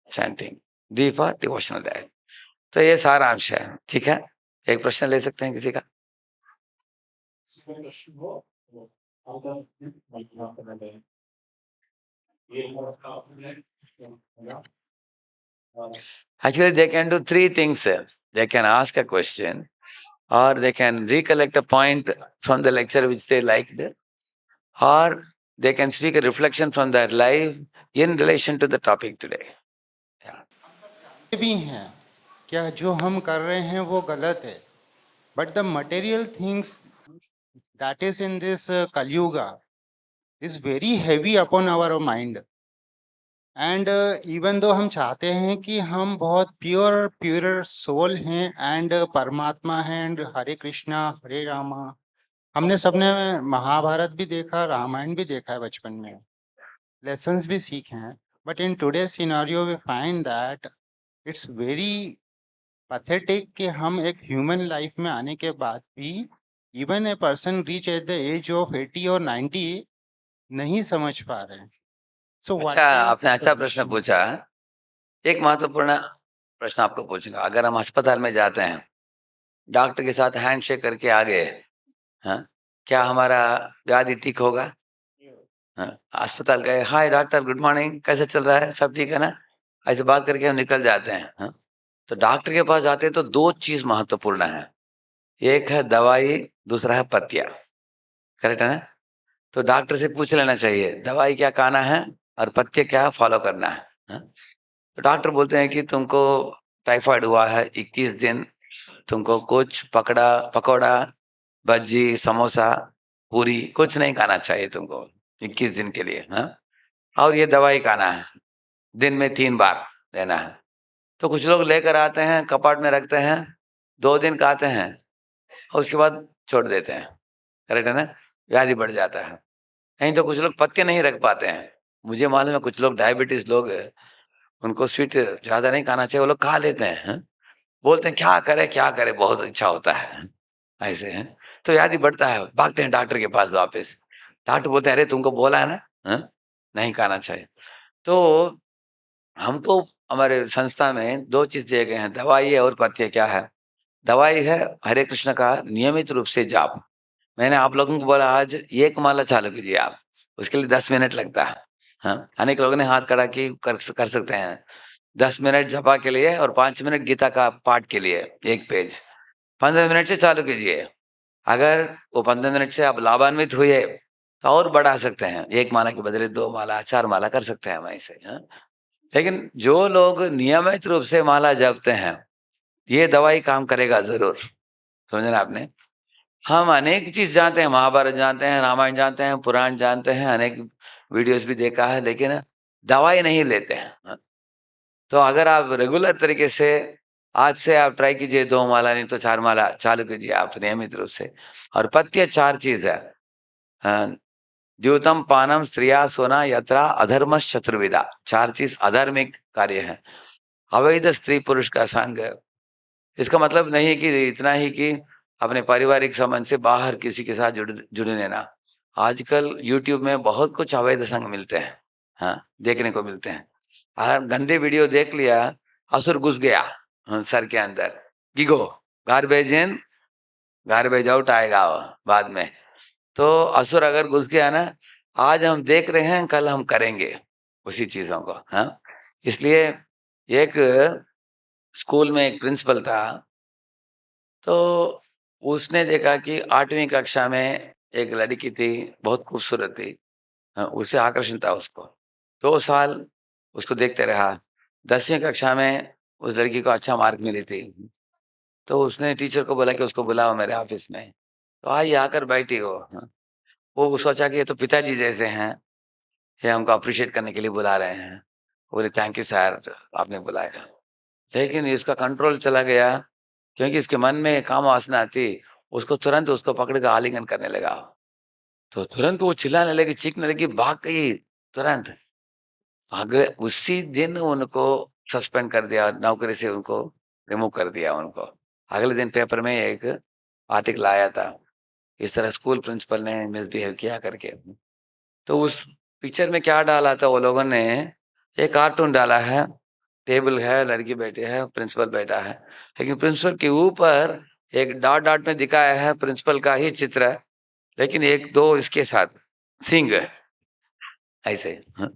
chanting, D for devotional diet। तो ये सारा अंश है, ठीक है। एक प्रश्न ले सकते हैं किसी का? Actually, they can do 3 things. They can ask a question, or they can recollect a point from the lecture which they liked, or they can speak a reflection from their life in relation to the topic today. भी हैं क्या जो हम कर रहे हैं वो गलत है, but the material things that is in this Kalyuga is very heavy upon our mind. And even though हम चाहते हैं कि हम बहुत प्योर सोल हैं एंड परमात्मा हैं एंड हरे कृष्णा हरे रामा, हमने सबने महाभारत भी देखा, रामायण भी देखा है बचपन में, लेसन्स भी सीखे हैं, but in today scenario we find that it's very pathetic कि हम एक ह्यूमन लाइफ में आने के बाद भी even a person reach at the age of 80 और 90 नहीं समझ पा रहे हैं। सो अच्छा, आपने अच्छा प्रश्न पूछा। एक महत्वपूर्ण प्रश्न आपको पूछूंगा। अगर हम अस्पताल में जाते हैं, डॉक्टर के साथ हैंडशेक करके आ गए, क्या हमारा व्याधि ठीक होगा? अस्पताल गए, हाय डॉक्टर, गुड मॉर्निंग, कैसे चल रहा है, सब ठीक है ना, ऐसे बात करके हम निकल जाते हैं। तो डॉक्टर के पास जाते हैं तो 2 चीज महत्वपूर्ण है, एक है दवाई, दूसरा है पथ्य, करेक्ट है ना? तो डॉक्टर से पूछ लेना चाहिए दवाई क्या खाना है और पथ्य क्या फॉलो करना है। तो डॉक्टर बोलते हैं कि तुमको टाइफाइड हुआ है, 21 दिन तुमको कुछ पकौड़ा, भज्जी, समोसा, पूरी कुछ नहीं खाना चाहिए तुमको 21 दिन के लिए। और ये दवाई खाना है, दिन में 3 बार लेना है। तो कुछ लोग लेकर आते हैं, कपाट में रखते हैं, 2 दिन खाते हैं और उसके बाद छोड़ देते हैं, करेक्ट है ना? व्याधि बढ़ जाता है। नहीं तो कुछ लोग पथ्य नहीं रख पाते हैं। मुझे मालूम है कुछ लोग डायबिटीज लोग, उनको स्वीट ज्यादा नहीं खाना चाहिए, वो लोग खा लेते हैं, बोलते हैं क्या करे, बहुत इच्छा होता है, ऐसे हैं। तो व्याधि बढ़ता है, भागते हैं डॉक्टर के पास वापस। डॉक्टर बोलते हैं अरे तुमको बोला है ना, नहीं खाना चाहिए। तो हमको हमारे संस्था में 2 चीज दिए गए हैं, दवाई और पथ्य। क्या है? दवाई है हरे कृष्ण का नियमित रूप से जाप। मैंने आप लोगों को बोला आज 1 माला चालू कीजिए आप, उसके लिए 10 मिनट लगता है। अनेक लोगों ने हाथ खड़ा की कर सकते हैं 10 मिनट जपा के लिए और 5 मिनट गीता का पाठ के लिए 1 पेज। 15 मिनट से चालू कीजिए। अगर वो 15 मिनट से आप लाभान्वित हुए तो और बढ़ा सकते हैं, 1 माला के बदले 2 माला, 4 माला कर सकते हैं वहीं से। लेकिन जो लोग नियमित रूप से माला जपते हैं, ये दवाई काम करेगा जरूर, समझना आपने। हम अनेक चीज जानते हैं, महाभारत जानते हैं, रामायण जानते हैं, पुराण जानते हैं, अनेक वीडियोस भी देखा है, लेकिन दवाई नहीं लेते हैं। तो अगर आप रेगुलर तरीके से आज से आप ट्राई कीजिए 2 माला नहीं तो 4 माला चालू कीजिए आप नियमित रूप से। और पथ्य 4 चीज है, द्यूतम पानम स्त्रिया सोना यत्रा अधर्म शत्रुविदा। 4 चीज अधार्मिक कार्य है। अवैध स्त्री पुरुष का संग, इसका मतलब नहीं कि इतना ही कि अपने पारिवारिक संबंध से बाहर किसी के साथ जुड़े रहना। आजकल यूट्यूब में बहुत कुछ अवैध संग मिलते हैं, हाँ, देखने को मिलते हैं। अगर गंदे वीडियो देख लिया, असुर घुस गया सर के अंदर, गिगो गार्बेज आउट आएगा बाद में। तो असुर अगर घुस गया ना, आज हम देख रहे हैं, कल हम करेंगे उसी चीजों को, हाँ। इसलिए एक स्कूल में एक प्रिंसिपल था, तो उसने देखा कि 8वीं कक्षा में एक लड़की थी, बहुत खूबसूरत थी, उससे आकर्षण था उसको। 2 साल उसको देखते रहा। 10वीं कक्षा में उस लड़की को अच्छा मार्क मिली थी, तो उसने टीचर को बोला कि उसको बुलाओ मेरे ऑफिस में। तो आई आकर बैठी वो, हाँ। वो सोचा कि ये तो पिताजी जैसे हैं, ये हमको अप्रिशिएट करने के लिए बुला रहे हैं। बोले थैंक यू सर, आपने बुलाया। लेकिन इसका कंट्रोल चला गया, क्योंकि इसके मन में काम वासना थी। उसको तुरंत उसको पकड़ कर आलिंगन करने लगा। तो तुरंत वो चिल्लाने लगी, चीखने लगी, भाग गई तुरंत। अगले उसी दिन उनको सस्पेंड कर दिया, नौकरी से उनको रिमूव कर दिया उनको। अगले दिन पेपर में एक आर्टिकल आया था, इस तरह स्कूल प्रिंसिपल ने मिसबिहेव किया करके। तो उस पिक्चर में क्या डाला था वो लोगों ने, एक कार्टून डाला है, टेबल है, लड़की बैठी है, प्रिंसिपल बैठा है, लेकिन प्रिंसिपल के ऊपर एक डॉट डॉट में दिखाया है प्रिंसिपल का ही चित्र, लेकिन 1-2 इसके साथ सिंग ऐसे, हाँ?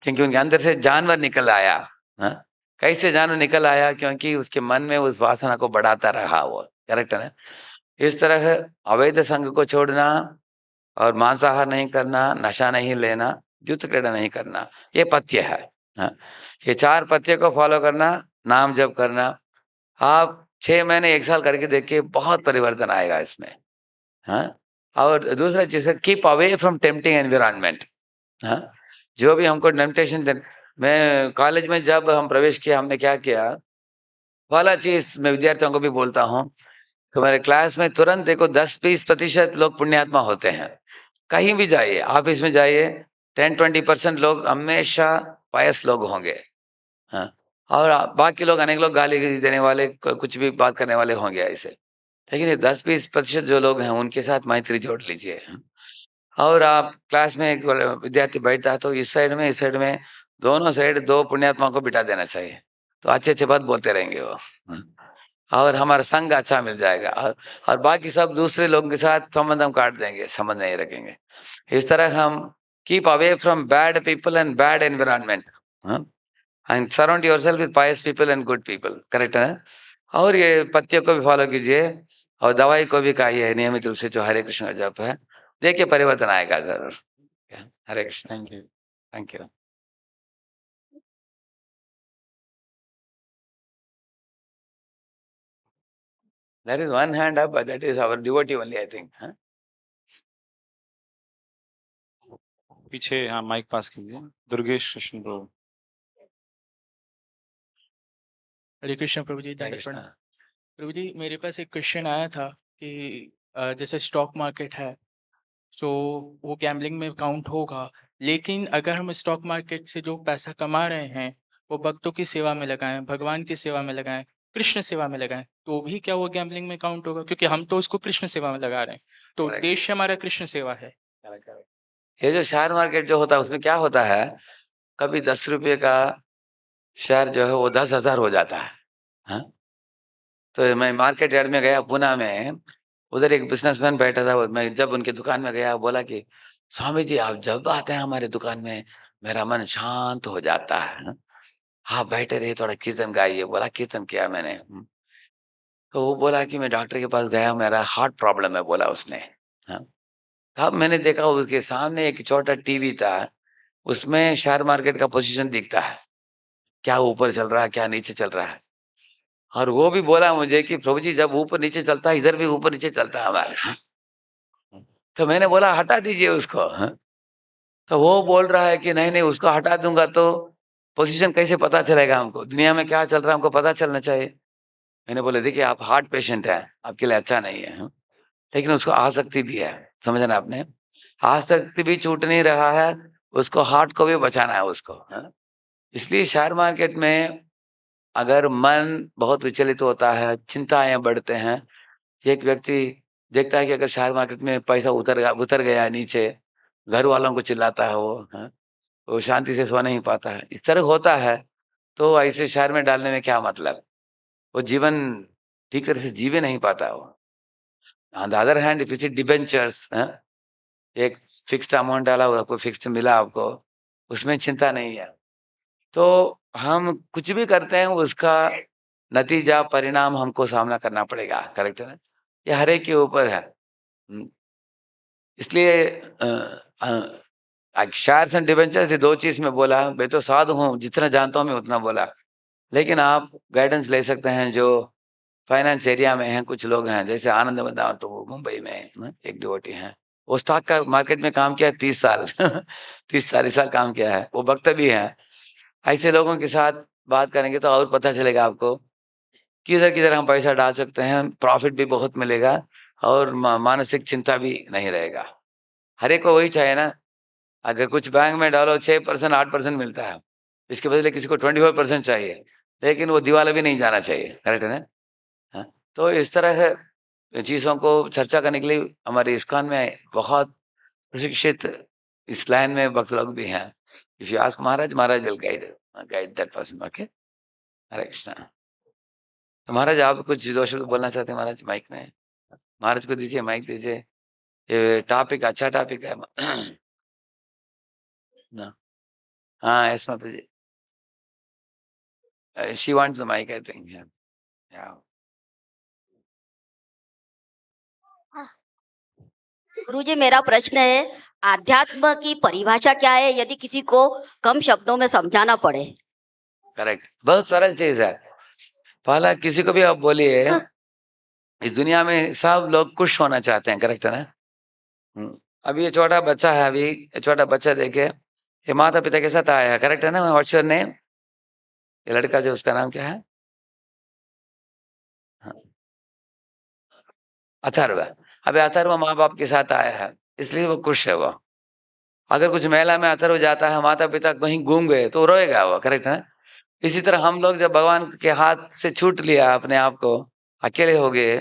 क्योंकि उनके अंदर से जानवर निकल आया, हाँ? कैसे जानवर निकल आया? क्योंकि उसके मन में उस वासना को बढ़ाता रहा वो, करेक्ट है ना? इस तरह अवैध संग को छोड़ना और मांसाहार नहीं करना, नशा नहीं लेना, युद्ध क्रीड़ा नहीं करना, ये पथ्य है, हाँ? ये 4 पथ्य को फॉलो करना, नाम जप करना। आप 6 महीने 1 साल करके देखिए, बहुत परिवर्तन आएगा इसमें, हाँ? और दूसरा चीज है, keep away from tempting environment, हाँ? जो भी हमको टेम्पटेशन, मैं कॉलेज में जब हम प्रवेश किया, हमने क्या किया वाला चीज मैं विद्यार्थियों को भी बोलता हूँ। तो मेरे क्लास में तुरंत देखो 10-20% लोग पुण्यात्मा होते हैं। कहीं भी जाइए, ऑफिस में जाइए, 10-20% लोग हमेशा पायस लोग होंगे, हाँ? और बाकी लोग, अनेक लोग गाली देने वाले, कुछ भी बात करने वाले होंगे ऐसे। लेकिन ये 10-20% जो लोग हैं, उनके साथ मैत्री जोड़ लीजिए। और आप क्लास में एक विद्यार्थी बैठता है, तो इस साइड में दोनों साइड 2 पुण्यात्माओं को बिठा देना चाहिए, तो अच्छे बात बोलते रहेंगे वो, और हमारा संग अच्छा मिल जाएगा। और बाकी सब दूसरे लोगों के साथ संबंध हम काट देंगे, संबंध नहीं रखेंगे। इस तरह हम keep away from bad people and bad environment, and surround yourself with pious people and good people, correct है? और ये पत्तियों को भी फॉलो कीजिए, और दवाई को भी खाइए नियमित रूप से, जो हरे कृष्ण का जप है, देखिए परिवर्तन आएगा जरूर। Hare Krishna. Thank you. Thank you. There is one hand up, but that is our devotee only, I think. Huh? पीछे हाँ माइक पास कीजिए, दुर्गेश कृष्ण प्रभु। हरे कृष्ण प्रभु जी, हरे दंडवत कृष्ण। प्रणाम। प्रभु जी, मेरे पास एक क्वेश्चन आया था कि जैसे स्टॉक मार्केट है, तो वो गैम्बलिंग में काउंट होगा, लेकिन अगर हम स्टॉक मार्केट से जो पैसा कमा रहे हैं वो भक्तों की सेवा में लगाएं, भगवान की सेवा में लगाएं, कृष्ण सेवा में लगाएं, तो भी क्या वो गैम्बलिंग में काउंट होगा? क्योंकि हम तो उसको कृष्ण सेवा में लगा रहे हैं, तो Correct. उद्देश्य हमारा कृष्ण सेवा है। ये जो शेयर मार्केट जो होता है, उसमें क्या होता है, कभी 10 रुपये का शेयर जो है वो 10,000 हो जाता है, हाँ? तो मैं मार्केट यार्ड में गया पुणे में, उधर एक बिजनेसमैन बैठा था। मैं जब उनकी दुकान में गया, बोला कि स्वामी जी, आप जब आते हैं हमारे दुकान में, मेरा मन शांत हो जाता है, हाँ? हाँ, बैठे रहिए, थोड़ा कीर्तन गाइए। बोला कीर्तन किया मैंने। तो वो बोला कि मैं डॉक्टर के पास गया, मेरा हार्ट प्रॉब्लम है, बोला उसने, हाँ? तब मैंने देखा उसके सामने एक छोटा टीवी था, उसमें शेयर मार्केट का पोजीशन दिखता है, क्या ऊपर चल रहा है, क्या नीचे चल रहा है। और वो भी बोला मुझे कि प्रभु जी, जब ऊपर नीचे चलता है, इधर भी ऊपर नीचे चलता है हमारे, हाँ? तो मैंने बोला हटा दीजिए उसको, हाँ? तो वो बोल रहा है कि नहीं उसको हटा दूंगा तो पोजीशन कैसे पता चलेगा हमको, दुनिया में क्या चल रहा है हमको पता चलना चाहिए। मैंने बोला देखिए, आप हार्ट पेशेंट है, आपके लिए अच्छा नहीं है, हाँ? लेकिन उसको आसक्ति भी है, समझना आपने, आसक्ति भी छूट नहीं रहा है, उसको हार्ट को भी बचाना है उसको, हाँ? इसलिए शेयर मार्केट में अगर मन बहुत विचलित होता है, चिंताएं बढ़ते हैं, एक व्यक्ति देखता है कि अगर शेयर मार्केट में पैसा उतर गया नीचे, घर वालों को चिल्लाता है वो, हाँ? वो शांति से सो नहीं पाता है। इस तरह होता है, तो ऐसे शेयर में डालने में क्या मतलब? वो जीवन ठीक तरह से जीवे नहीं पाता वो। On the other hand if you see debentures, एक फिक्स्ड अमाउंट डाला हुआ, आपको फिक्स्ड मिला आपको, उसमें चिंता नहीं है। तो हम कुछ भी करते हैं उसका नतीजा, परिणाम हमको सामना करना पड़ेगा, करेक्ट है ना? ये हर एक के ऊपर है। इसलिए शेयर्स एंड डिबेंचर्स, ये 2 चीज़ में बोला। मैं तो साधु हूँ, जितना जानता हूँ मैं उतना बोला। लेकिन आप गाइडेंस ले सकते हैं जो फाइनेंस एरिया में हैं, कुछ लोग हैं, जैसे आनंद बदाम, तो वो मुंबई में एक डिवोटी हैं। वो स्टॉक का मार्केट में काम किया है 30 साल 30-40 साल काम किया है, वो वक्त भी है। ऐसे लोगों के साथ बात करेंगे तो और पता चलेगा आपको किधर-किधर हम पैसा डाल सकते हैं, प्रॉफ़िट भी बहुत मिलेगा और मानसिक चिंता भी नहीं रहेगा। हर एक को वही चाहिए ना, अगर कुछ बैंक में डालो 6% 8% मिलता है, इसके बदले किसी को 24% चाहिए, लेकिन वो दिवाला भी नहीं जाना चाहिए, करेक्ट है ना? हाँ, तो इस तरह है चीज़ों को चर्चा करने के लिए हमारे इस्कॉन में बहुत प्रशिक्षित इस लाइन में भक्त लोग भी हैं। If you ask Maharaj, Maharaj will guide that person, okay? Hare Krishna. तो महाराज आप कुछ 2 शब्द बोलना चाहते हैं महाराज माइक में? महाराज को दीजिए, माइक दीजिए। ये टॉपिक अच्छा टॉपिक है। ना, हाँ, yes Mata ji. She wants the mic I think, yeah. गुरुजी, मेरा प्रश्न है, आध्यात्म की परिभाषा क्या है यदि किसी को कम शब्दों में समझाना पड़े? करेक्ट, बहुत सरल चीज है। पहला किसी को भी आप बोलिए, इस दुनिया में सब लोग खुश होना चाहते हैं, करेक्ट है ना? अभी ये छोटा बच्चा है, अभी ये छोटा बच्चा देखे, ये माता पिता के साथ आया है, करेक्ट है ना? What's your name? ये लड़का जो, उसका नाम क्या है? हाँ, अथर्व। अभी अथर्व माँ बाप के साथ आया है, इसलिए वो खुश है वो। अगर कुछ मेला में अथर्व जाता है, माता पिता कहीं घूम गए तो रोएगा वो, करेक्ट है? इसी तरह हम लोग जब भगवान के हाथ से छूट लिया अपने आप को, अकेले हो गए,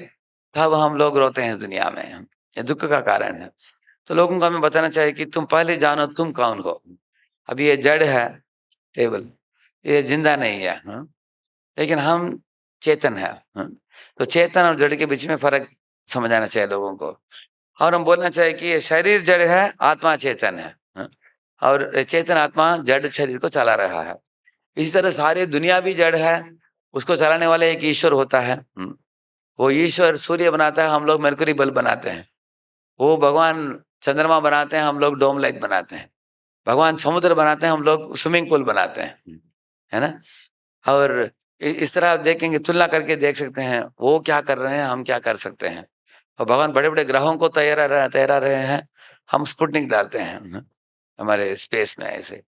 तब हम लोग रोते हैं दुनिया में। ये दुख का कारण है। तो लोगों को हमें बताना चाहिए कि तुम पहले जानो तुम कौन हो। अभी ये जड़ है टेबल, ये जिंदा नहीं है, लेकिन हम चेतन है। तो चेतन और जड़ के बीच में फर्क समझाना चाहिए लोगों को। और हम बोलना चाहिए कि ये शरीर जड़ है, आत्मा चेतन है, और चेतन आत्मा जड़ शरीर को चला रहा है। इसी तरह सारी दुनिया भी जड़ है, उसको चलाने वाला एक ईश्वर होता है। वो ईश्वर सूर्य बनाता है, हम लोग मरकरी बल्ब बनाते हैं। वो भगवान चंद्रमा बनाते हैं, हम लोग डोम लाइट बनाते हैं। भगवान समुद्र बनाते हैं, हम लोग स्विमिंग पूल बनाते हैं, है ना? और इस तरह आप देखेंगे, तुलना करके देख सकते हैं, वो क्या कर रहे हैं, हम क्या कर सकते हैं। और भगवान बड़े बड़े ग्रहों को तैरा रहे हैं, हम स्पुतनिक डालते हैं हमारे स्पेस में ऐसे।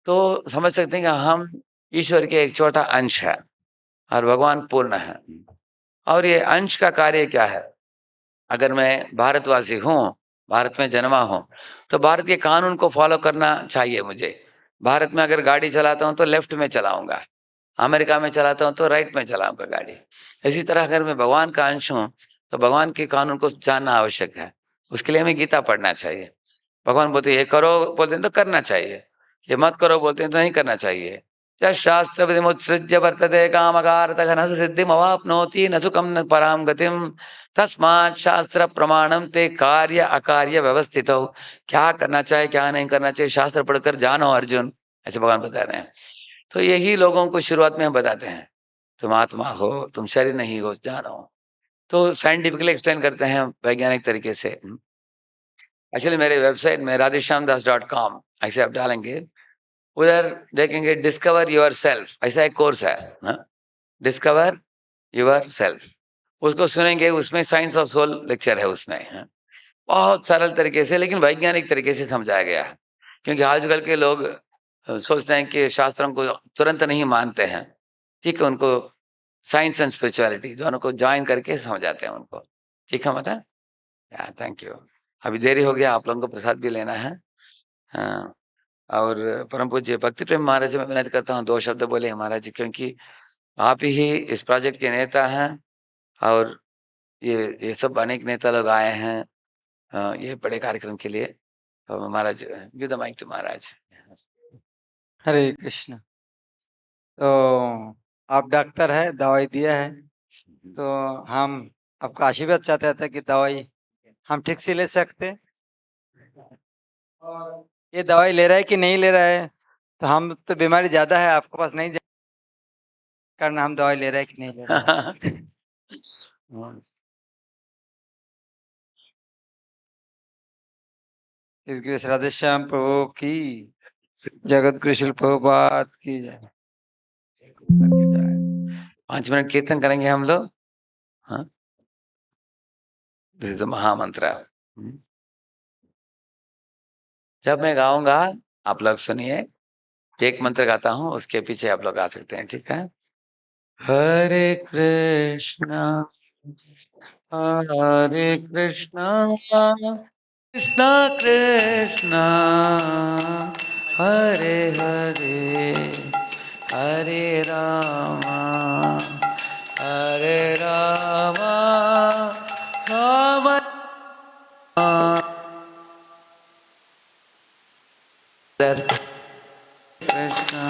तो समझ सकते हैं कि हम ईश्वर के एक छोटा अंश है और भगवान पूर्ण है। और ये अंश का कार्य क्या है? अगर मैं भारतवासी हूँ, भारत में जन्मा हूँ, तो भारत के कानून को फॉलो करना चाहिए मुझे। भारत में अगर गाड़ी चलाता हूँ तो लेफ्ट में चलाऊंगा, अमेरिका में चलाता हूँ तो राइट में चलाऊंगा गाड़ी। इसी तरह अगर मैं भगवान का अंश हूँ तो भगवान के कानून को जानना आवश्यक है। उसके लिए हमें गीता पढ़ना चाहिए। भगवान बोलते ये करो बोलते हैं तो करना चाहिए, ये मत करो बोलते हैं तो नहीं करना चाहिए। शास्त्र विधिमुत्सृज्य वर्तते कामकारतः न सिद्धिमवाप्नोति न सुखम न पराम गतिम तस्मात् शास्त्र प्रमाणम ते कार्य अकार्य व्यवस्थित हो। क्या करना चाहिए क्या नहीं करना चाहिए शास्त्र पढ़कर जानो अर्जुन, ऐसे भगवान बता रहे हैं। तो यही लोगों को शुरुआत में हम बताते हैं, तुम आत्मा हो, तुम शरीर नहीं हो, जानो। तो साइंटिफिकली एक्सप्लेन करते हैं वैज्ञानिक तरीके से। एक्चुअली मेरे वेबसाइट में radheshyamdas.com ऐसे आप डालेंगे, उधर देखेंगे डिस्कवर योर सेल्फ, ऐसा एक कोर्स है, डिस्कवर योर सेल्फ। उसको सुनेंगे, उसमें साइंस ऑफ सोल लेक्चर है उसमें, बहुत सरल तरीके से लेकिन वैज्ञानिक तरीके से समझाया गया है। क्योंकि आजकल के लोग सोचते हैं कि शास्त्रों को तुरंत नहीं मानते हैं, ठीक है? उनको साइंस एंड स्पिरिचुअलिटी दोनों को ज्वाइन करके समझाते हैं उनको, ठीक है माता? या थैंक यू। अभी देरी हो गया, आप लोगों को प्रसाद भी लेना है। हाँ, और परम पूज्य भक्ति प्रेम महाराज मैं विनती करता हूँ 2 शब्द बोले महाराज जी, क्योंकि आप ही इस प्रोजेक्ट के नेता हैं और ये सब अनेक नेता लोग आए हैं ये बड़े कार्यक्रम के लिए। महाराज, गिव द माइक टू महाराज। हरे कृष्ण। तो आप डॉक्टर है, दवाई दिया है, तो हम आपका आशीर्वाद चाहते थे कि दवाई हम ठीक से ले सकते। और ये दवाई ले रहा है कि नहीं ले रहा है, तो हम तो बीमारी ज्यादा है, आपके पास नहीं करना हम दवाई ले रहे हैं कि नहीं ले रहे हैं। इसके लिए राधे श्याम प्रभु की, जगत गुरु शिल प्रभुपाद की जय। 5 मिनट कीर्तन करेंगे हम लोग। हाँ, दिस इज महामंत्र। जब मैं गाऊंगा आप लोग सुनिए, एक मंत्र गाता हूं, उसके पीछे आप लोग गा सकते हैं, ठीक है? हरे कृष्णा कृष्णा कृष्णा हरे हरे, हरे रामा राम कृष्णा।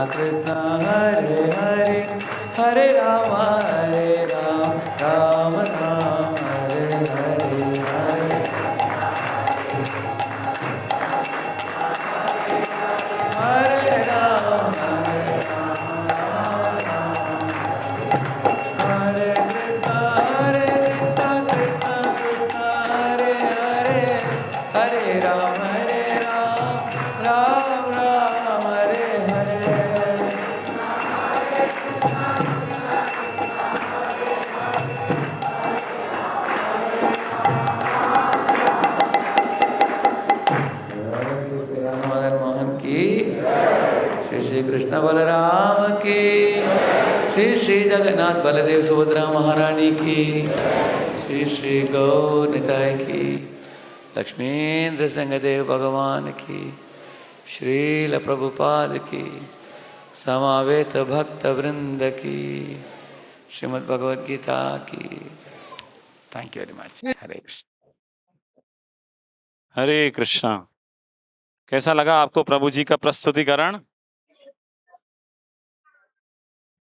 कृष्ण हरे हरे हरे राम राम राम हरे हरे हरे हरे राम हरे कृष्ण कृष्ण कृष्ण हरे हरे हरे राम राम राम हरे हरे मदन मोहन की श्री श्री कृष्ण बलराम की श्री श्री जगन्नाथ बलदेव सुभद्रा महारानी की श्री श्री गौ निताय की लक्ष्मीन्द्र सिंहदेव भगवान की श्रील प्रभुपाद की समावेत भक्त वृंद की श्रीमद् भगवद गीता की। Thank you very much. Hare Krishna. Hare Krishna. कैसा लगा आपको प्रभु जी का प्रस्तुतिकरण?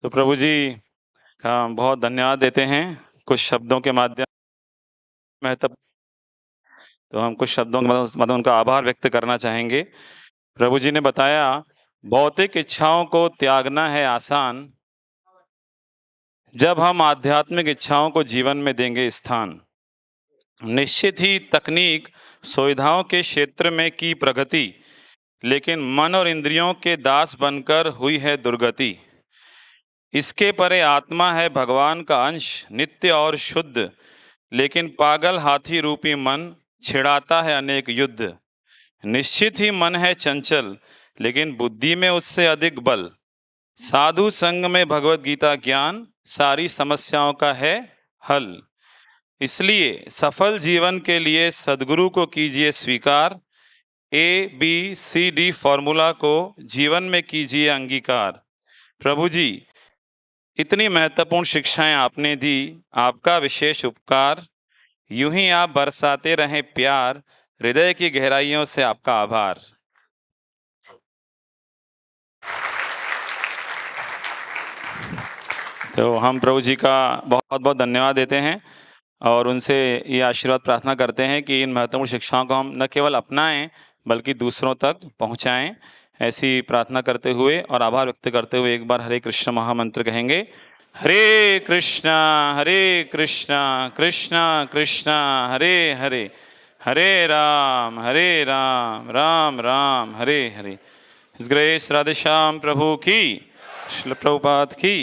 तो प्रभु जी का बहुत धन्यवाद देते हैं कुछ शब्दों के माध्यम महत्व। तो हम कुछ शब्दों के माध्यम उनका आभार व्यक्त करना चाहेंगे। प्रभु जी ने बताया भौतिक इच्छाओं को त्यागना है आसान, जब हम आध्यात्मिक इच्छाओं को जीवन में देंगे स्थान। निश्चित ही तकनीक सुविधाओं के क्षेत्र में की प्रगति, लेकिन मन और इंद्रियों के दास बनकर हुई है दुर्गति। इसके परे आत्मा है भगवान का अंश नित्य और शुद्ध, लेकिन पागल हाथी रूपी मन छिड़ाता है अनेक युद्ध। निश्चित ही मन है चंचल, लेकिन बुद्धि में उससे अधिक बल। साधु संग में भगवत गीता ज्ञान सारी समस्याओं का है हल। इसलिए सफल जीवन के लिए सद्गुरु को कीजिए स्वीकार, ABCD फॉर्मूला को जीवन में कीजिए अंगीकार। प्रभु जी इतनी महत्वपूर्ण शिक्षाएं आपने दी, आपका विशेष उपकार। यूं ही आप बरसाते रहें प्यार, हृदय की गहराइयों से आपका आभार। तो हम प्रभु जी का बहुत बहुत धन्यवाद देते हैं और उनसे ये आशीर्वाद प्रार्थना करते हैं कि इन महत्वपूर्ण शिक्षाओं को हम न केवल अपनाएं बल्कि दूसरों तक पहुंचाएं। ऐसी प्रार्थना करते हुए और आभार व्यक्त करते हुए एक बार हरे कृष्ण महामंत्र कहेंगे। हरे कृष्णा कृष्णा कृष्णा हरे हरे, हरे राम राम राम हरे हरे। इस ग्रेस राधे श्याम प्रभु की, श्रील प्रभुपाद की।